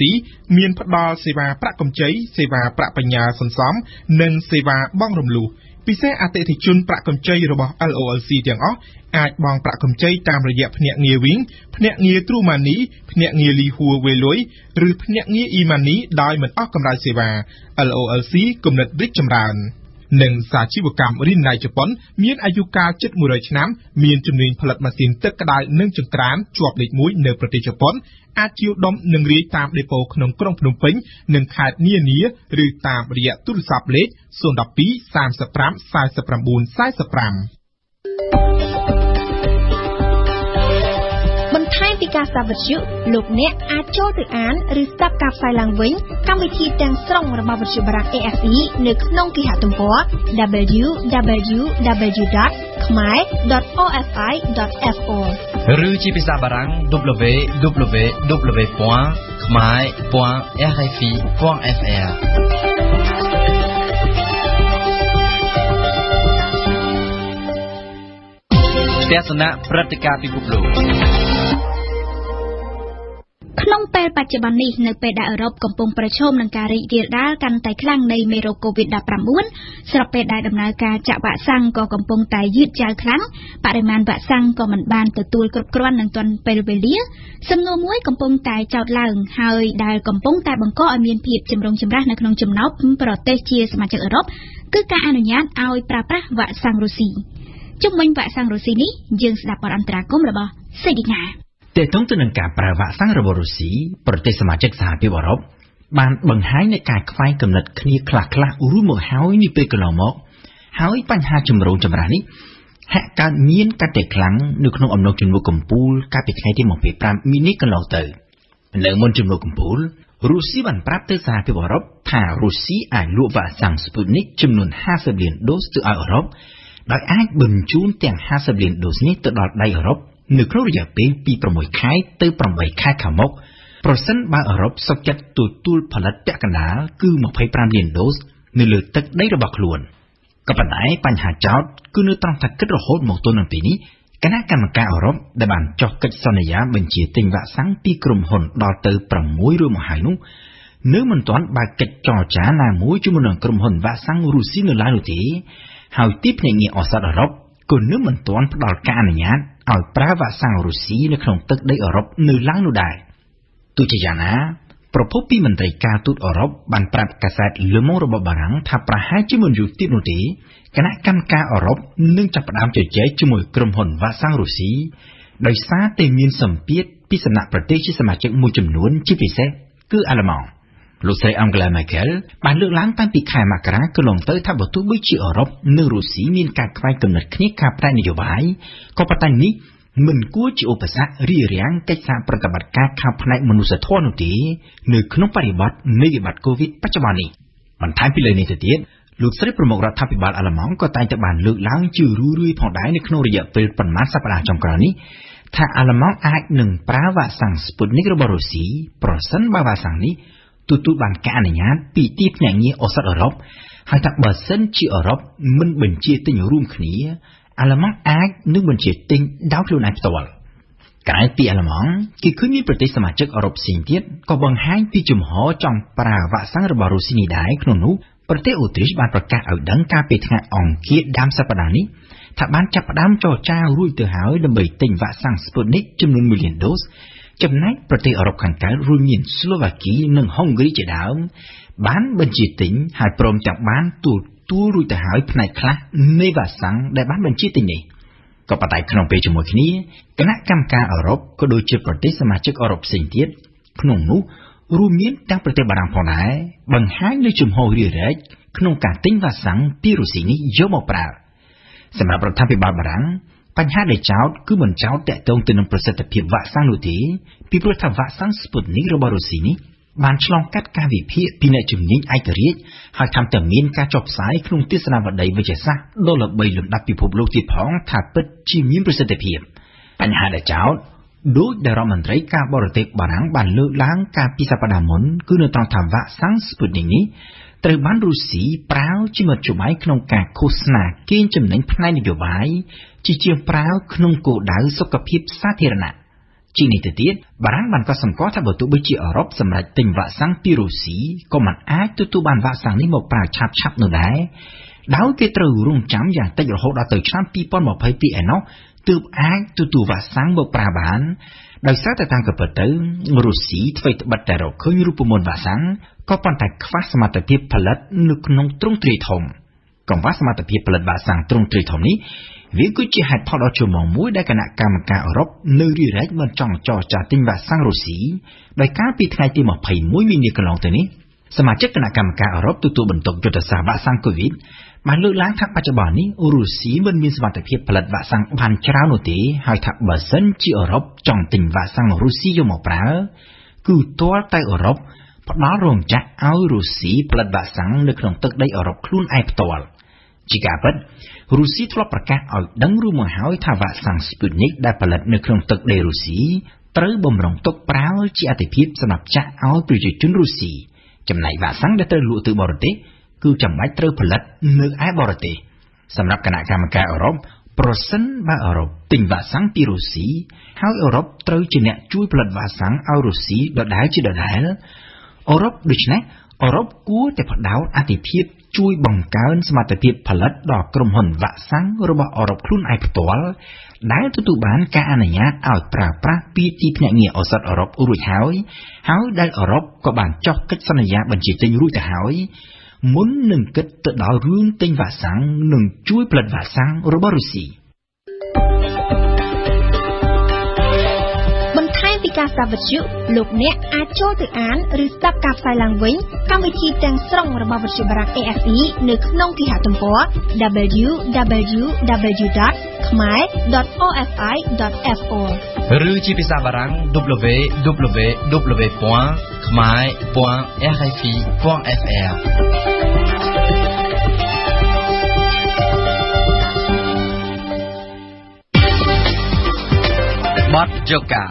មានផ្ដល់សេវាប្រាក់កម្ចីសេវាប្រាក់បញ្ញាសន្សំនិងសេវាបង់រំលោះពិសេសអតិថិជនប្រាក់កម្ចីរបស់ LOLC ទាំងអស់អាចបង់ប្រាក់កម្ចីតាមរយៈភ្នាក់ងារវិញភ្នាក់ងារ True Money ភ្នាក់ងារ Li Hua Wei Loi ឬភ្នាក់ងារ E-Money ដោយមិនអស់កម្រៃសេវា LOLC គំនិតរីកចម្រើននិងសាជីវកម្មរិនណៃជប៉ុនមានអាយុកាលជិត100ឆ្នាំមានជំនាញផលិតម៉ាស៊ីនទឹកក្តៅនិងចង្ក្រានជាប់លេខ1នៅប្រទេសជប៉ុនអាចជាវដុំនិងរាយតាមដេប៉ូក្នុងក្រុងភ្នំពេញនិងខេត្តនានាឬតាមរយៈទូរស័ព្ទលេខ012 35 49 45បន្ថែមពីការស្ដាប់វិទ្យុលោកអ្នកអាចចូលទៅអានឬស្ដាប់ការផ្សាយឡើងវិញកម្មវិធីទាំងស្រុងរបស់វិទ្យុបារាំង AFE នៅក្នុងគេហទំព័រ www.khmer.orfi.fr ឬជាភាសាបារាំង www.khmer.rfi.fr ទស្សនៈព្រឹត្តិការណ៍ពិភពលោកក្នុងពេលបច្ចុប្បន្ននេះនៅពេលដែលអឺរ៉ុបកំពុងប្រឈមនឹងការរីករាលដាលកាន់តែខ្លាំងនៃមេរោគ COVID-19 ស្របពេលដែលដំណើរការចាក់វ៉ាក់សាំងក៏កំពុងតែយឺតយ៉ាវខ្លាំងបរិមាណវ៉ាក់សាំងក៏មិនបានទទួលគ្រប់គ្រាន់នឹងទាន់ពេលវេលាសំណួរមួយកំពុងតែចោទឡើងហើយដែលកំពុងតែបង្កឲ្យមានភាពចម្រូងចម្រាសនៅក្នុងចំណោមប្រទេសជាសមាជិកអឺរ៉ុបគឺការអនុញ្ញាតឲ្យប្រើប្រាស់វ៉ាក់សាំងរុស្ស៊ីជុំវិញវ៉ាក់សាំងរុស្ស៊ីនេះយើងស្ដាប់បទអន្តរាគមន៍របស់សេឌីណាតែទងទៅនឹងការប្រើវ៉ាក់សាំងរបស់រុស្ស៊ីប្រទេសសមាជិកសហភាពអឺរ៉ុបបានបង្ហាញនៅការខ្វែងគំនិតគ្នាខ្លះៗរួមមកហើយនេះពេលកន្លងមកហើយបញ្ហាចម្រូងចម្រាសនេះហាក់កើតមានកាន់តែខ្លាំងនៅក្នុងអំណុកជំនួបកំពូលកាលពីថ្ងៃទី25មីនាកន្លងទៅនៅមុនជំនួបកំពូលរុស្ស៊ីបានប្រាប់ទៅសហភាពអឺរ៉ុបថារុស្ស៊ីអាចលក់វ៉ាក់សាំង Sputnik ចំនួន50លានដូសទៅឲ្យអឺរ៉ុបដោយអាចបញ្ជូនទាំង50លានដូសនេះទៅដល់ដៃអឺរ៉ុបនៅក្នុងរយៈពេលពី6ខែទៅ8ខែខាងមុខប្រសិនបើអឺរ៉ុបសុខចិត្តទទួលផលិតពាក់កណ្ដាលគឺ25លានដូសនៅលើទឹកដីរបស់ខ្លួនក៏ប៉ុន្តែបញ្ហាចោទគឺនៅត្រង់ថាគិតរហូតមកទល់នឹងពេលនេះគណៈកម្មការអឺរ៉ុបដែលបានចុះកិច្ចសន្យាបញ្ជាទិញវ៉ាក់សាំងពីក្រុមហ៊ុនដល់ទៅ6រួចមកហើយនោះនៅមិនទាន់បើកកិច្ចចរចាណាមួយជាមួយនឹងក្រុមហ៊ុនវ៉ាក់សាំងរុស្ស៊ីនៅឡើយនោះទេហើយទីភ្នាក់ងារឱសថអឺរ៉ុបក៏នៅមិនទាន់ផ្ដល់ការអនុញ្ញាតឲ្យប្រើវ៉ាក់សាំងរុស្ស៊ីនៅក្នុងទឹកដីអឺរ៉ុបនៅឡើយនោះដែរទោះជាយ៉ាងណាប្រពន្ធពីមន្ត្រីការទូតអឺរ៉ុបបានប្រាប់កាសែត Le Monde របស់បារាំងថាប្រហែលជាមិនយូរទៀតនោះទេគណៈកម្មការអឺរ៉ុបនឹងចាប់ផ្ដើមជជែកជាមួយក្រុមហ៊ុនវ៉ាក់សាំងរុស្ស៊ីដោយសារតែមានសម្ពាធពីសំណាក់ប្រទេសជាសមាជិកមួយចំនួនជាពិសេសគឺអាល្លឺម៉ង់លោកស្រី Angela Merkel បានលើកឡើងតាំងពីខែមករាកន្លងទៅថាបើទោះបីជាអឺរ៉ុបនិងរុស្ស៊ីមានការខ្វែងគំនិតគ្នាការផ្នែកនយោបាយក៏ប៉ុន្តែនេះ មិនគួរជាឧបសគ្គរារាំងកិច្ចសហប្រតិបត្តិការខាងផ្នែកមនុស្សធម៌នោះទេនៅក្នុងបរិបទនៃវិបត្តិ COVID បច្ចុប្បន្ននេះបន្ថែមពីលើនេះទៅទៀតលោកស្រីប្រមុខរដ្ឋាភិបាលអាល្លឺម៉ង់ក៏តែងតែបានលើកឡើងជារឿយៗផងដែរនៅក្នុងរយៈពេលប៉ុន្មានសប្តាហ៍ចុងក្រោយនេះថាអាល្លឺម៉ង់អាចនឹងប្រើវ៉ាក់សាំង Sputnik របស់រុស្ស៊ីប្រសិនបើវ៉ាក់សាំងនេះទទួលបានការអនុញ្ញាតពីទីភ្នាក់ងារឱសថអឺរ៉ុបហើយថាបើសិនជាអឺរ៉ុបមិនបញ្ជាទិញរួមគ្នាអាល្លឺម៉ង់អាចនឹងបញ្ជាទិញដោយខ្លួនឯងផ្ទាល់ក្រៅពីអាល្លឺម៉ង់គឺឃើញមានប្រទេសសមាជិកអឺរ៉ុបផ្សេងទៀតក៏បង្ហាញពីជំហរចង់ប្រើវ៉ាក់សាំងរបស់រុស្ស៊ីនេះដែរក្នុងនោះប្រទេសអូទ្រីសបានប្រកាសឲ្យដឹងកាលពីថ្ងៃអង្គារដើមសប្តាហ៍នេះថាបានចាប់ផ្ដើមចរចារួចទៅហើយដើម្បីទិញវ៉ាក់សាំង Sputnik ចំនួន1 លានដូសចំណែកប្រទេសអឺរ៉ុបខាងកើតរួមមានស្លូវ៉ាគីនិងហុងគ្រីជាដើមបានបញ្ជាទិញហើយព្រមទាំងបានទទួលរួចទៅហើយផ្នែកខ្លះនៃវ៉ាក់សាំងដែលបានបញ្ជាទិញនេះក៏ប៉ុន្តែក្នុងពេលជាមួយគ្នាគណៈកម្មការអឺរ៉ុបក៏ដូចជាប្រទេសសមាជិកអឺរ៉ុបផ្សេងទៀតក្នុងនោះរួមមានទាំងប្រទេសបារាំងផងដែរបង្ហាញលើជំហររារែកក្នុងការទិញវ៉ាក់សាំងពីរុស្ស៊ីនេះយកមកប្រើសម្រាប់រដ្ឋាភិបាលបារាំងបញ្ហាដែលចោទគឺមិនចោទតាក់ទងទៅនឹងប្រសិទ្ធភាពវ៉ាក់សាំងនោះទេពីព្រោះថាវ៉ាក់សាំង Sputnik របស់រុស្ស៊ីនេះបានឆ្លងកាត់ការវិភាគពីអ្នកជំនាញឯករាជ្យហើយថែមទាំងមានការចុះផ្សាយក្នុងទស្សនាវដ្តីវិទ្យាសាស្ត្រដ៏ល្បីលំដាប់ពិភពលោកទៀតផងថាពិតជាមានប្រសិទ្ធភាពបញ្ហាដែលចោទដោយដែលរដ្ឋមន្ត្រីការបរទេសបារាំងបានលើកឡើងកាលពីសប្តាហ៍មុនគឺនៅត្រង់ថាវ៉ាក់សាំង Sputnik នេះត្រូវបានរុស្ស៊ីប្រើជាមធ្យោបាយក្នុងការឃោសនាកេងចំណេញផ្នែកនយោបាយជាជាងប្រើក្នុងគោលដៅសុខភាពសាធារណៈជានេះទៅទៀតបារាំងបានកត់សម្គាល់ថាបើទោះបីជាអឺរ៉ុបសម្រេចទិញវ៉ាក់សាំងពីរុស្ស៊ីក៏មិនអាចទទួលបានវ៉ាក់សាំងនេះមកប្រើឆាប់ៗនោះដែរដោយគេត្រូវរងចាំយ៉ាងតិចរហូតដល់ទៅឆ្នាំ2022ឯណោះទើបអាចទទួលវ៉ាក់សាំងមកប្រើបានដោយសារតែតាមពិតទៅរុស្ស៊ីធ្វើត្បិតតែរកឃើញរូបមន្តវ៉ាក់សាំងក៏ប៉ុន្តែខ្វះសមត្ថភាពផលិតនៅក្នុងទ្រង់ទ្រាយធំកង្វះសមត្ថភាពផលិតវ៉ាក់សាំងទ្រង់ទ្រាយធំនេះវាគឺជាហេតុផលដ៏ចម្បងមួយដែលគណៈកម្មការអឺរ៉ុបនៅរារែកមិនចង់ចរចាទិញវ៉ាក់សាំងរុស្ស៊ីដោយកាលពីថ្ងៃទី21មីនាកន្លងទៅនេះសមាជិកគណៈកម្មការអឺរ៉ុបទទួលបន្ទុកយុទ្ធសាស្ត្រវ៉ាក់សាំង COVID បានលើកឡើងថាបច្ចុប្បន្ននេះរុស្ស៊ីមិនមានសមត្ថភាពផលិតវ៉ាក់សាំងបានច្រើននោះទេហើយថាបើសិនជាអឺរ៉ុបចង់ទិញវ៉ាក់សាំងរុស្ស៊ីយកមកប្រើគឺទាល់តែអឺរ៉ុបផ្ដល់រោងចក្រឲ្យរុស្ស៊ីផលិតវ៉ាក់សាំងនៅក្នុងទឹកដីអឺរ៉ុបខ្លួនឯងផ្ទាល់ជាការពិតរុស្ស៊ីធ្លាប់ប្រកាសឲ្យដឹងរួមមកហើយថាវ៉ាក់សាំង Sputnik ដែលផលិតនៅក្នុងទឹកដីរុស្ស៊ីត្រូវបំរុងទុកប្រើជាអាទិភាពសម្រាប់ចាក់ឲ្យប្រជាជនរុស្ស៊ីចំណែកវ៉ាក់សាំងដែលត្រូវលក់ទៅបរទេសគឺចាំបាច់ត្រូវផលិតនៅឯបរទេសសម្រាប់គណៈកម្មការអឺរ៉ុបប្រសិនបើអឺរ៉ុបទិញវ៉ាក់សាំងពីរុស្ស៊ីហើយអឺរ៉ុបត្រូវជាអ្នកជួយផលិតវ៉ាក់សាំងឲ្យរុស្ស៊ីដដែលជាដដែលអឺរ៉ុបដូច្នេះអឺរ៉ុបគួរតែផ្ដោតអាទិភាពជួយបង្កើនសមត្ថភាពផលិតដល់ក្រុមហ៊ុនវ៉ាក់សាំងរបស់អឺរ៉ុបខ្លួនឯងផ្ទាល់ដែលទទួលបានការអនុញ្ញាតឲ្យប្រើប្រាស់ពីទីភ្នាក់ងារឱសថអឺរ៉ុបរួចហើយដែលអឺរ៉ុបក៏បានចុះកិច្ចសន្យាបញ្ជាទិញរួចទៅហើយមុននឹងគិតទៅដល់រឿងទិញវ៉ាក់សាំងនិងជួយផលិតវ៉ាក់សាំងរបស់រុស្ស៊ីពីការស្ដាប់វិទ្យុលោកអ្នកអាចចូលទៅអានឬស្ដាប់ការផ្សាយឡើងវិញកម្មវិធីទាំងស្រុងរបស់វិទ្យុបារាំង AFE នៅក្នុងគេហទំព័រ www.khmer.ofi.fr ឬជាភាសាបារាំង www.khmer.rfi.fr បទយូហ្គា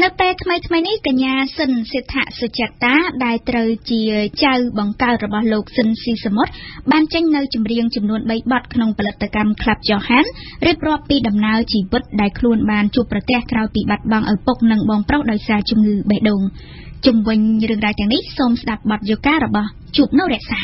នៅពេលថ្មីនេះកញ្ញាសិនសិដ្ឋសុចិតាដែលត្រូវជាចៅបង្កើតរបស់លោកស៊ិនស៊ីសមុទ្របានចេញនៅចម្រៀងចំនួន3បទក្នុងផលិតកម្ម Club Johan រៀបរាប់ពីដំណើរជីវិតដែលខ្លួនបានជួបប្រទះក្រោយពីបាត់បង់ឪពុកនិងបងប្រុសដោយសារជំងឺបេះដូងជំវិញរឿងរ៉ាវទាំងនេះសូមស្ដាប់បទយូហ្គារបស់ជួបនៅរក្សា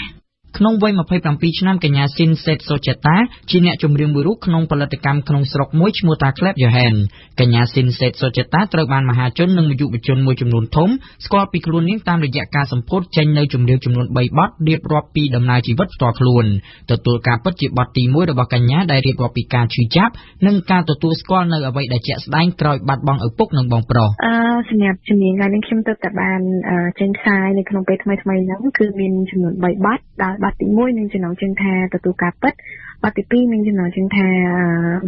ក្នុងវ័យ27ឆ្នាំកញ្ញាស៊ីនសេតសូចេតាជាអ្នកចម្រៀងមួយរូបក្នុងផលិតកម្មក្នុងស្រុកមួយឈ្មោះថា Club Johan កញ្ញាស៊ីនសេតសូចេតាត្រូវបានមហាជននិងយុវជនមួយចំនួនធំស្គាល់ពីខ្លួននាងតាមរយៈការសម្ពោធចេញនៅចម្រៀងចំនួន3បទរៀបរាប់ពីដំណើរជីវិតផ្ទាល់ខ្លួនទទួលការពិតជាបទទី1របស់កញ្ញាដែលរៀបរាប់ពីការឈឺចាប់និងការទទួលស្គាល់នៅអ្វីដែលជាក់ស្ដែងក្រោយបាត់បង់ឪពុកនិងបងប្រុសសម្រាប់ជំនាញថ្ងៃនេះខ្ញុំទើបតែបានចេញផ្សាយនៅក្នុងពេលថ្មីៗហ្នឹងគឺមានចំនួន3បទ បាត់ទី1មានចំណងជើងថាទទួលការពិតបាត់ទី2មានចំណងជើងថា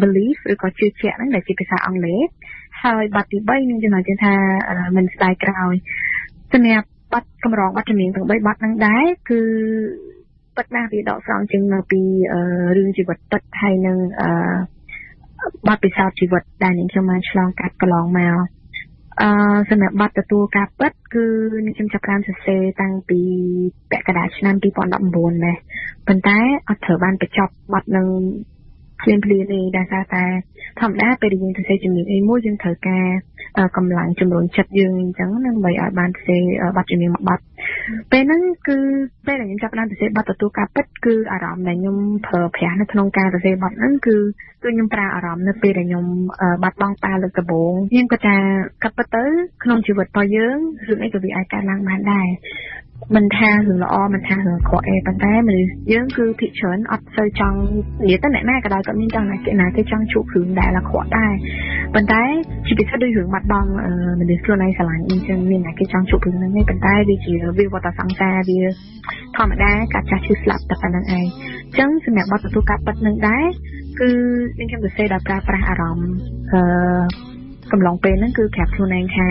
belief ឬក៏ជឿជាក់ហ្នឹងដែលជាភាសាអង់គ្លេសហើយបាត់ទី3មានចំណងជើងថាមិនស្ដាយក្រោយសម្រាប់បាត់កម្រងបាត់ជំនាញទាំង3បាត់ហ្នឹងដែរគឺពិតណាស់វាដកស្រង់ជាងនៅពីរឿងជីវិតពិតហើយនឹងបាត់ពិសោធន៍ជីវិតដែលនាងខ្ញុំបានឆ្លងកាត់កន្លងមកសម្រាប់បាត់ទទួលការពិតគឺនាងខ្ញុំចាប់ផ្ដើមសរសេរតាំងពីពាក់កណ្ដាលឆ្នាំ2019ដែរប៉ុន្តែអត់ត្រូវបានបញ្ចប់បាត់នឹងភ្លាមៗទេដោយសារតែធម្មតាពេលដែលយើងសរសេរជំនាញអីមួយយើងត្រូវការកម្លាំងជំរុញចិត្តយើងអញ្ចឹងដើម្បីឲ្យបានសរសេរបទជំនាញមួយបទពេលហ្នឹងគឺពេលដែលខ្ញុំចាប់ផ្ដើមសរសេរបទទទួលការពិតគឺអារម្មណ៍ដែលខ្ញុំប្រើប្រាស់នៅក្នុងការសរសេរបទហ្នឹងគឺខ្ញុំប្រើអារម្មណ៍នៅពេលដែលខ្ញុំបាត់បង់ប៉ាលើកដំបូងខ្ញុំគាត់ថាកាត់ពិតទៅក្នុងជីវិតរបស់យើងរឿងអីក៏វាអាចកើតឡើងបានដែរមិនថារឿងល្អមិនថារឿងអាក្រក់អីប៉ុន្តែមនុស្សយើងគឺភាគច្រើនអត់សូវចង់និយាយទៅអ្នកណាក៏ដោយគាត់មានចង់ណាគេចង់ជួបរឿងដែលអាក្រក់ដែរប៉ុន្តែជាពិសេសដូចរឿងបាត់បង់មនុស្សខ្លួនឯងស្រឡាញ់អញ្ចឹងមានណាគេចង់ជួបរឿងហ្នឹងទេប៉ុន្តែវាជាវាវត្តសង្សារវាធម្មតាការចាស់ឈឺស្លាប់តែប៉ុណ្្នឹងឯងអញ្ចឹងសម្រាប់បទទទួលការពិតនឹងដែរគឺខ្ញុំសរសេរដោយប្រើប្រាស់អារម្មណ៍កំឡុងពេលហ្នឹងគឺប្រាប់ខ្លួនឯងថា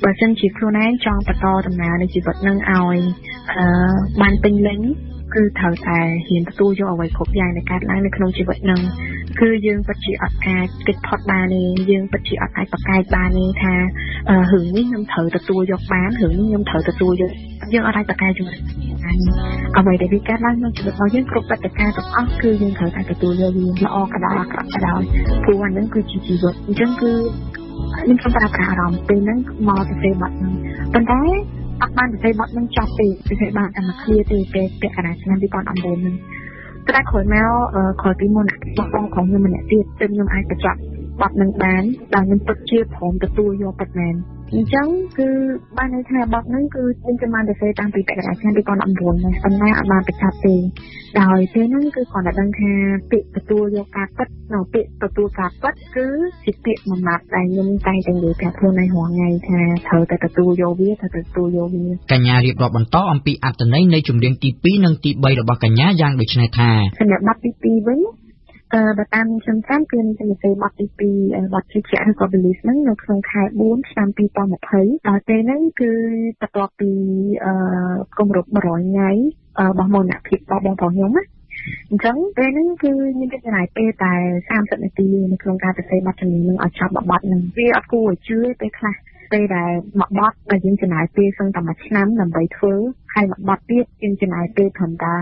បើសិនជាខ្លួនឯងចង់បន្តដំណើរនៃជីវិតនឹងឲ្យបានពេញលេញគឺត្រូវតែហ៊ានទទួលយកអ្វីគ្រប់យ៉ាងដែលកើតឡើងនៅក្នុងជីវិតនឹងគឺយើងពិតជាអត់អាចគេចផុតបានទេយើងពិតជាអត់អាចប្រកែកបានទេថារឿងនេះខ្ញុំត្រូវទទួលយកបានរឿងនេះខ្ញុំត្រូវទទួលយកយើងអត់អាចប្រកែកជាមួយអ្វីដែលវាកើតឡើងក្នុងជីវិតរបស់យើងគ្រប់ព្រឹត្តិការណ៍ទាំងអស់គឺយើងត្រូវតែទទួលយកវាល្អក៏ដោយអាក្រក់ក៏ដោយព្រោះអានឹងគឺជាជីវិតអញ្ចឹងគឺខ្ញុំខ្ញុំប្រើប្រាស់អារម្មណ៍ពេលហ្នឹងមកសរសេរបទហ្នឹងប៉ុន្តែអត់បានសរសេរបទហ្នឹងចប់ទេសរសេរបានតែមួយឃ្លាទេពេលពាក់កណ្ដាលឆ្នាំ2019ហ្នឹងតែក្រោយមកក្រោយពីមុនបងของខ្ញុំម្នាក់ទៀតទើបខ្ញុំអាចបញ្ចប់បទហ្នឹងបានដែលខ្ញុំពិតជាព្រមទទួលយកពិតមែនអញ្ចឹងគឺបានន័យថាបទហ្នឹងគឺខ្ញុំបានសរសេរតាំងពីពាក់កណ្ដាលឆ្នាំ2019ហ្នឹងប៉ុន្តែអត់បានបញ្ចប់ទេដោយពេលហ្នឹងគឺគាត់តែដឹងថាពាក្យទទួលយកការពិតនៅពាក្យទទួលការពិតគឺជាពាក្យមួយម៉ាត់ដែលខ្ញុំតែងតែនិយាយប្រាប់ខ្លួនឯងរាល់ថ្ងៃថាត្រូវតែទទួលយកវាត្រូវតែទទួលយកវាកញ្ញារៀបរាប់បន្តអំពីអត្ថន័យនៃចម្រៀងទី2និងទី3របស់កញ្ញាយ៉ាងដូចនេះថាសម្រាប់បទទី2វិញបើតាមខ្ញុំចាំគឺខ្ញុំសរសេរបទទី2បទជឿជាក់ឬក៏ belief ហ្នឹងនៅក្នុងខែ4ឆ្នាំ2020ដល់ពេលហ្នឹងគឺបន្ទាប់ពីគម្រប់100ថ្ងៃរបស់មោទនភាពរបស់បងប្អូនខ្ញុំណាអញ្ចឹងពេលហ្នឹងគឺខ្ញុំចំណាយពេលតែ30នាទីនៅក្នុងការសរសេរបទចម្រៀងហ្នឹងឲ្យចប់បទហ្នឹងវាអត់គួរឲ្យជឿពេលខ្លះពេលដែលមួយបទដែលយើងចំណាយពេលសឹងតែមួយឆ្នាំដើម្បីធ្វើហើយមួយបទទៀតយើងចំណាយពេលត្រឹមតែ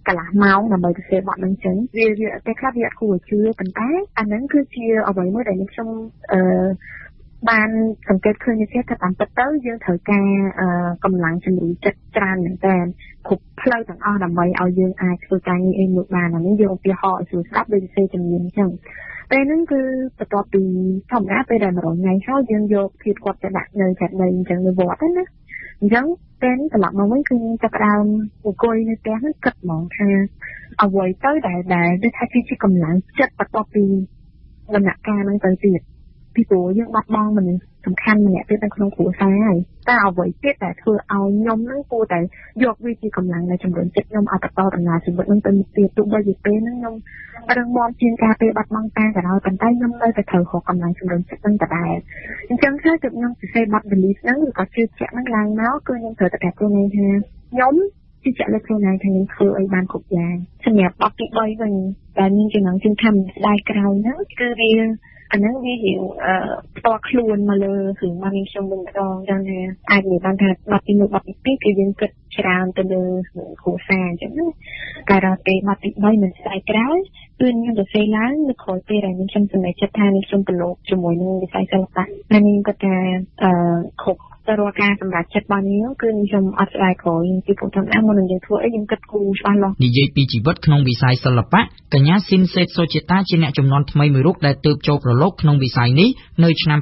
កន្លះម៉ោងដើម្បីសរសេរបទហ្នឹងចឹងវាពេលខ្លះវាអត់គួរឲ្យជឿប៉ុន្តែអាហ្នឹងគឺជាអ្វីមួយដែលខ្ញុំបានសង្កេតឃើញថាតាមពិតទៅយើងត្រូវការកម្លាំងជំរុញចិត្តច្រើនមែនតើគ្រប់ផ្លូវទាំងអស់ដើម្បីឲ្យយើងអាចធ្វើការងារអីមួយបានអានេះយកឧទាហរណ៍ឲ្យស្រួលស្ដាប់ដូចសរសេរជំនាញអញ្ចឹងពេលហ្នឹងគឺបន្ទាប់ពីធម្មតាពេលដែល100ថ្ងៃហើយយើងយកភាពគាត់ទៅដាក់នៅចាត់ដីអញ្ចឹងនៅវត្តណាអញ្ចឹងពេលនេះត្រឡប់មកវិញគឺខ្ញុំចាប់ផ្ដើមអង្គុយនៅផ្ទះហ្នឹងគិតហ្មងថាអ្វីទៅដែលដូចថាជាកម្លាំងចិត្តបន្ទាប់ពីដំណាក់កាលហ្នឹងទៅទៀតពីព្រោះយើងបាត់បង់មនុស្សសំខាន់ម្នាក់ទៀតនៅក្នុងគ្រួសារហើយតែអ្វីទៀតដែលធ្វើឲ្យខ្ញុំហ្នឹងគួរតែយកវាជាកម្លាំងនៃជំរុញចិត្តខ្ញុំឲ្យបន្តដំណើរជីវិតហ្នឹងទៅមុខទៀតទោះបីជាពេលហ្នឹងខ្ញុំរឹងមាំជាងការពេលបាត់បង់តាក៏ដោយប៉ុន្តែខ្ញុំនៅតែត្រូវរកកម្លាំងជំរុញចិត្តហ្នឹងដដែលអញ្ចឹងហើយទើបខ្ញុំសរសេរបទ belief ហ្នឹងឬក៏ជឿជាក់ហ្នឹងឡើងមកគឺខ្ញុំត្រូវតែប្រាប់ខ្លួនឯងថាខ្ញុំជឿជាក់លើខ្លួនឯងថាខ្ញុំធ្វើអីបានគ្រប់យ៉ាងសម្រាប់បទទី3វិញដែលមានចំណងជើងថាមិនស្ដាយក្រោយហ្នឹងគឺវាអាហ្នឹងវារៀងផ្ទាល់ខ្លួនមកលើរឿងរបស់ខ្ញុំវិញម្ដងចឹងថាអាចនិយាយបានថាបទទី1បទទី2គឺយើងគិតច្រើនទៅលើគ្រួសារអញ្ចឹងណាតែដល់ពេលបទទី3មិនស្ដាយក្រោយគឺខ្ញុំទៅសេឡើងនៅក្រោយពេលដែលខ្ញុំសម្រេចចិត្តថាខ្ញុំប្រឡូកជាមួយនឹងវិស័យសិល្បៈហើយខ្ញុំគាត់ថាគ្រប់ទៅរកការសម្រេចចិត្តរបស់ខ្ញុំគឺខ្ញុំអត់ស្ដាយក្រោយពីព្រោះធម្មតាមុននឹងយើងធ្វើអីយើងគិតគូរច្បាស់លាស់និយាយពីជីវិតក្នុងវិស័យសិល្បៈកញ្ញាស៊ីនសេតសូជាតាជាអ្នកចំនួនថ្មីមួយរូបដែលទើបចូលប្រឡូកក្នុងវិស័យនេះនៅឆ្នាំ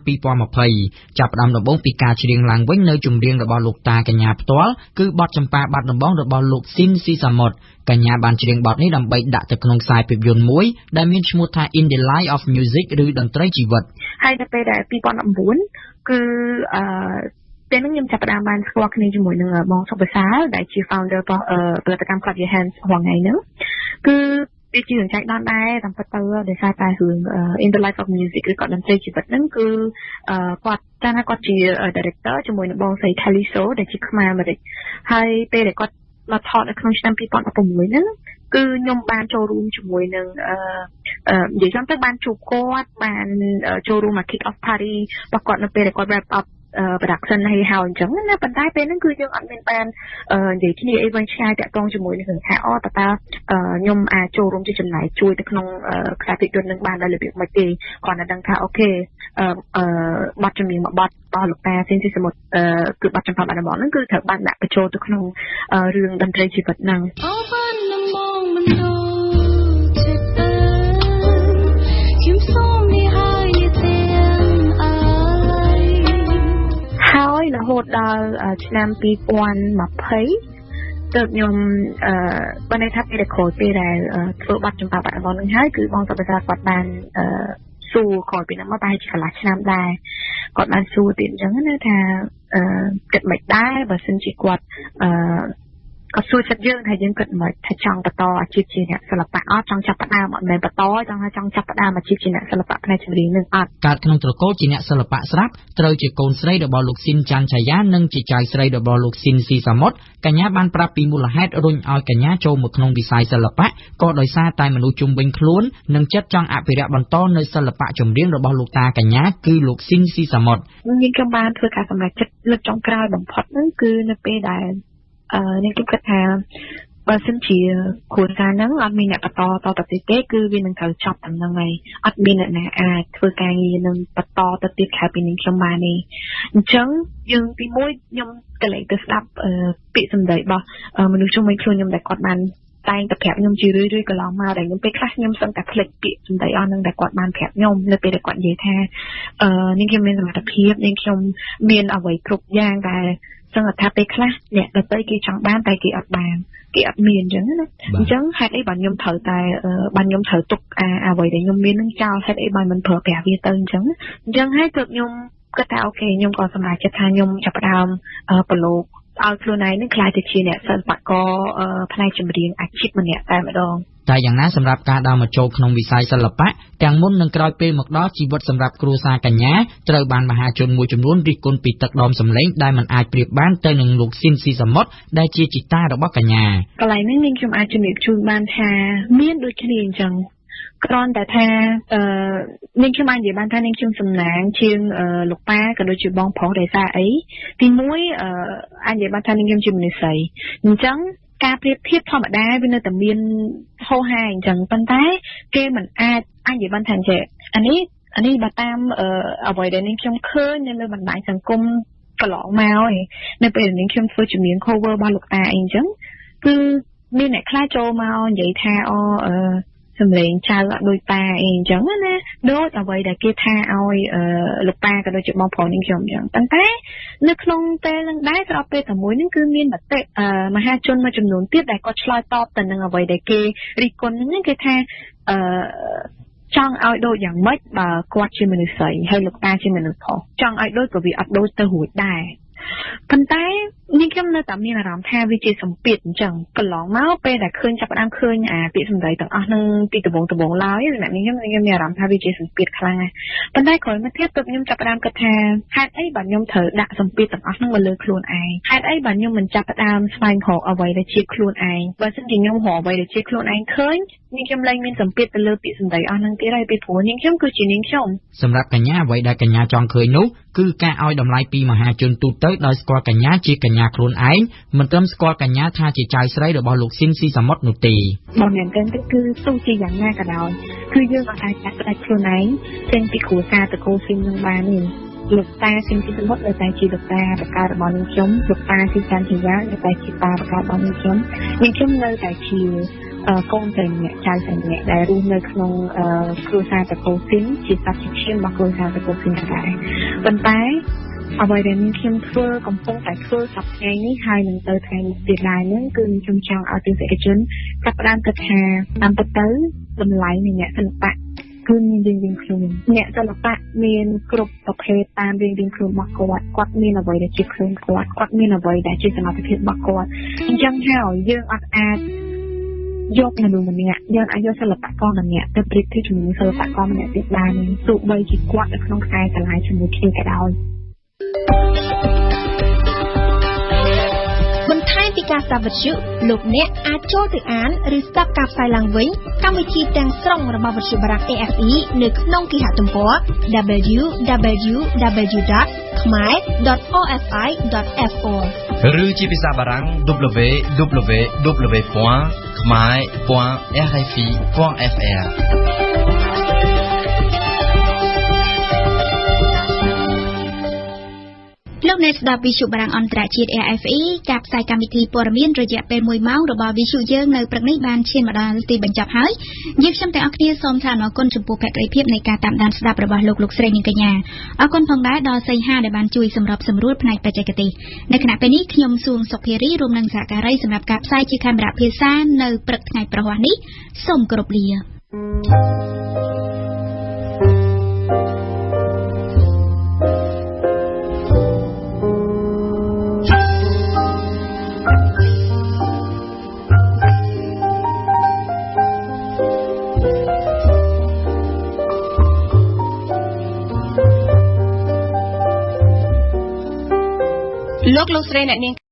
2020ចាប់ផ្ដើមដំបូងពីការច្រៀងឡើងវិញនៅចម្រៀងរបស់លោកតាកញ្ញាផ្ទាល់គឺបទចម្ប៉ាបាត់ដំបងរបស់លោកស៊ីនស៊ីសាមុតកញ្ញាបានច្រៀងបទនេះដើម្បីដាក់ទៅក្នុងខ្សែភាពយន្តមួយដែលមានឈ្មោះថា In the Light of Music ឬតន្ត្រីជីវិតហើយនៅពេលដែល2019គឺព ពេលហ្នឹងខ្ញុំចាប់ផ្ដើមបានស្គាល់គ្នាជាមួយនឹងបងសុបសាលដែលជា founder របស់ផលិតកម្ម Clap Your Hands រាល់ថ្ងៃហ្នឹងគឺវាជារឿងចែកដនដែរតាមពិតទៅដោយសារតែរឿង In the Life of Music ឬក៏តន្ត្រីជីវិតហ្នឹងគឺគាត់ចាស់ណាគាត់ជា director ជាមួយនឹងបងស្រី Thaliso ដែលជាខ្មែរអាមេរិកហើយពេលដែលគាត់មកថតនៅក្នុងឆ្នាំ2016ហ្នឹងគឺខ្ញុំបានចូលរួមជាមួយនឹងនិយាយចំទៅបានជួបគាត់បានចូលរួមមក kick off party របស់គាត់នៅពេលដែលគាត់ wrap up production ហើយអញ្ចឹងណាប៉ុន្តែពេលហ្នឹងគឺយើងអត់មានបាននិយាយគ្នាអីវិញឆ្ងាយតាក់ទងជាមួយនឹងថាតើខ្ញុំអាចចូលរួមជាចំណែកជួយទៅក្នុងខ្សែភាពយន្តនឹងបានដោយរបៀបម៉េចទេគាត់តែដឹងថាអូខេបទចម្រៀងមួយបទរបស់លោកតាស៊ីនស៊ីសមុទ្រគឺបទចម្រៀងបាត់ដំបងហ្នឹងគឺត្រូវបានដាក់បញ្ចូលទៅក្នុងរឿងតន្ត្រីជីវិតហ្នឹងហើយរហូតដល់ឆ្នាំ2020ទើបខ្ញុំបានន័យថាពេលដែលក្រោយពេលដែលធ្វើបទចម្បាបាត់ដំបងនឹងហើយគឺបងសុបសាគាត់បានសួរក្រោយពីហ្នឹងមកប្រហែលជាកន្លះឆ្នាំដែរគាត់បានសួរទៀតអញ្ចឹងណាថាគិតមិនដែរបើសិនជាគាត់គាត់សួរចិត្តយើងថាយើងគិតមិនថាចង់បន្តអាជីពជាអ្នកសិល្បៈអត់ចង់ចាប់ផ្ដើមអត់មែនបន្តចង់ចាប់ផ្ដើមអាជីពជាអ្នកសិល្បៈផ្នែកចម្រៀងនឹងអត់កើតក្នុងត្រកូលជាអ្នកសិល្បៈស្រាប់ត្រូវជាកូនស្រីរបស់លោកស៊ីនច័ន្ទឆាយានិងជាចៅស្រីរបស់លោកស៊ីនស៊ីសាមុតកញ្ញាបានប្រាប់ពីមូលហេតុរុញឲ្យកញ្ញាចូលមកក្នុងវិស័យសិល្បៈក៏ដោយសារតែមនុស្សជុំវិញខ្លួននិងចិត្តចង់អភិរក្សបន្តនៅសិល្បៈចម្រៀងរបស់លោកតាកញ្ញាគឺលោកស៊ីនស៊ីសាមុតខ្ញុំបានធ្វើការសម្រេចចិត្តលើកចុងក្រោយបំផុតហ្នឹងគឺនៅពេលដែលនេះខ្ញុំគិតថាបើសិនជាគ្រួសារហ្នឹងអត់មានអ្នកបន្តតទៅទៀតទេគឺវានឹងត្រូវចប់តាមហ្នឹងហើយអត់មានអ្នកណាអាចធ្វើការងារនឹងបន្តទៅទៀតក្រៅពីនេះខ្ញុំបានទេអញ្ចឹងយើងទីមួយខ្ញុំកលែងទៅស្ដាប់ពាក្យសម្ដីរបស់មនុស្សជុំវិញខ្លួនខ្ញុំដែលគាត់បានតែងតែប្រាប់ខ្ញុំជារឿយៗកន្លងមកដែលខ្ញុំពេលខ្លះខ្ញុំសឹងតែភ្លេចពាក្យសម្ដីអស់ហ្នឹងដែលគាត់បានប្រាប់ខ្ញុំនៅពេលដែលគាត់និយាយថានេះខ្ញុំមានសមត្ថភាពនេះខ្ញុំមានអ្វីគ្រប់យ៉ាងដែលសឹងថាពេលខ្លះអ្នកដទៃគេចង់បានតែគេអត់បានគេអត់មានអញ្ចឹងណាអញ្ចឹងហេតុអីបានខ្ញុំត្រូវតែបានខ្ញុំត្រូវទុកអ្វីដែលខ្ញុំមាននឹងចោលហេតុអីបានមិនប្រើប្រាស់វាទៅអញ្ចឹងហើយទើបខ្ញុំគិតថាអូខេខ្ញុំក៏សម្រេចចិត្តថាខ្ញុំចាប់ផ្ដើមប្រឡូកឲ្យខ្លួនឯងនឹងខ្លាយទៅជាអ្នកសិល្បករផ្នែកចម្រៀងអាជីpomម្នាក់តែម្ដងតែយ៉ាងណាសម្រាប់ការដើរមកចូលក្នុងវិស័យសិល្បៈទាំងមុននិងក្រោយពេលមកដល់ជីវិតសម្រាប់គ្រួសារកញ្ញាត្រូវបានមហាជនមួយចំនួនរិះគន់ពីទឹកដមសម្លេងដែលមិនអាចប្រៀបបានទៅនឹងលោកស៊ីនស៊ីសាមុតដែលជាជីតារបស់កញ្ញាកន្លែងនេះនាងខ្ញុំអាចជំរាបជូនបានថាមានដូចគ្នាអញ្ចឹងគ្រាន់តែថានាងខ្ញុំអាចនិយាយបានថានាងខ្ញុំសំណាងជាងលោកប៉ាក៏ដូចជាបងប្រុសដោយសារអីទីមួយអាចនិយាយបានថានាងខ្ញុំជាមនុស្សស្រីអញ្ចឹងការប្រៀបធៀបធម្មតាវានៅតែមានហោហាអញ្ចឹងប៉ុន្តែគេមិនអាចនិយាយបានថាចេះអានេះបើតាមអ្វីដែលនាងខ្ញុំឃើញនៅបណ្ដាញសង្គមកន្លងមកឯនៅពេលនាងខ្ញុំធ្វើជំនាញ cover របស់លោកតាអីអញ្ចឹងគឺមានអ្នកខ្លះចូលមកនិយាយថាសម្លេងចៅអត់ដូចប៉ាអីអញ្ចឹងណាដូចអ្វីដែលគេថាឲ្យលោកប៉ាក៏ដូចជាបងប្អូននាងខ្ញុំអញ្ចឹងប៉ុន្តែនៅក្នុងពេលនឹងដែរស្របពេលតែមួយហ្នឹងគឺមានមតិមហាជនមួយចំនួនទៀតដែលគាត់ឆ្លើយតបទៅនឹងអ្វីដែលគេរិះគន់ហ្នឹងគេថាចង់ឲ្យដូចយ៉ាងម៉េចបើគាត់ជាមនុស្សស្រីហើយលោកតាជាមនុស្សប្រុសចង់ឲ្យដូចក៏វាអត់ដូចទៅរួចដែរប៉ុន្តែនាងខ្ញុំនៅតែមានអារម្មណ៍ថាវាជាសម្ពាធអញ្ចឹងកន្លងមកពេលដែលឃើញចាប់ផ្ដើមឃើញពាក្យសម្ដីទាំងអស់នឹងពីដំបូងឡើយអ្នកនាងខ្ញុំមានអារម្មណ៍ថាវាជាសម្ពាធខ្លាំងណាស់ប៉ុន្តែក្រោយមកទៀតទើបខ្ញុំចាប់ផ្ដើមគិតថាហេតុអីបានខ្ញុំត្រូវដាក់សម្ពាធទាំងអស់នឹងមកលើខ្លួនឯងហេតុអីបានខ្ញុំមិនចាប់ផ្ដើមស្វែងរកអ្វីដែលជាខ្លួនឯងបើមិនជាខ្ញុំរកអ្វីដែលជាខ្លួនឯងឃើញនាងខ្ញុំលែងមានសម្ពាធទៅលើពាក្យសម្ដីអស់នឹងទៀតហើយពីព្រោះនាងខ្ញុំគឺជានាងខ្ញុំសម្រាប់កញ្ញាអ្វីដែលកញ្ញាចង់ឃើញនោះគឺការឲ្យតម្លៃពីមហាជនទូទៅដោយស្គាល់កញ្ញាជាកញ្ញាខ្លួនឯងមិនត្រឹមស្គាល់កញ្ញាថាជាចៅស្រីរបស់លោកស៊ីនស៊ីសាមុតនោះទេបងអ្នកទាំងទៅគឺទោះជាយ៉ាងណាក៏ដោយគឺយើងអាចចាត់ផ្ដាច់ខ្លួនឯងចេញពីគ្រួសារតកូលស៊ីននឹងបានទេលោកតាស៊ីនស៊ីសាមុតនៅតែជាលោកតាបកកើតរបស់នាងខ្ញុំលោកតាស៊ីច័ន្ទធីយ៉ានៅតែជាតាបកកើតរបស់នាងខ្ញុំនៅតែជាកូនតែម្នាក់ចៅតែម្នាក់ដែលរស់នៅក្នុងគ្រួសារតកូលស៊ីនជាសាច់ឈាមរបស់គ្រួសារតកូលស៊ីនដែរប៉ុន្តែអ្វីដែលខ្ញុំធ្វើកំពុងតែធ្វើសប្តាហ៍នេះហើយនឹងទៅថ្ងៃនេះទៀតដែរហ្នឹងគឺខ្ញុំចង់ឲ្យទស្សនិកជនចាប់ផ្ដើមគិតថាតាមពិតទៅតម្លៃនៃអ្នកសិល្បៈ គឺមានរៀងៗខ្លួនអ្នកសិល្បៈមានគ្រប់ប្រភេទតាមរៀងៗខ្លួនរបស់គាត់មានអ្វីដែលជាខ្លួនគាត់មានអ្វីដែលជាសមត្ថភាពរបស់គាត់អញ្ចឹងហើយយើងអត់អាចយកមនុស្សម្នាក់យើងអាចយកសិល្បករម្នាក់ទៅប្រៀបធៀបជាមួយសិល្បករម្នាក់ទៀតបានទោះបីជាគាត់នៅក្នុងខ្សែកន្លែងជាមួយគ្នាក៏ដោយបន្ថែមពីការស្ដាប់វិទ្យុលោកអ្នកអាចចូលទៅអានឬស្ដាប់ការផ្សាយឡើងវិញកម្មវិធីទាំងស្រុងរបស់វិទ្យុបារាំង AFE នៅក្នុងគេហទំព័រ www.khmer.orfi.fr ឬជាភាសាបារាំង www.khmer.rfi.frលោកអ្នកស្ដាប់វិទ្យុបារាំងអន្តរជាតិ AFE ការផ្សាយកម្មវិធីព័ត៌មានរយៈពេល1ម៉ោងរបស់វិទ្យុយើងនៅព្រឹកនេះបានឈានមកដល់ទីបញ្ចប់ហើយយើងខ្ញុំទាំងអស់គ្នាសូមថ្លែងអរគុណចំពោះភក្ដីភាពនៃការតាមដានស្ដាប់របស់លោកស្រីនិងកញ្ញាអរគុណផងដែរដល់សីហាដែលបានជួយសម្របសម្រួលផ្នែកបច្ចេកទេសនៅខណៈពេលនេះខ្ញុំសួងសុភារីរួមនឹងសហការីសម្រាប់ការផ្សាយជាខេមរៈភាសានៅព្រឹកថ្ងៃប្រហ័សនេះសូមគោរពលាលោកស្រីអ្នកនាង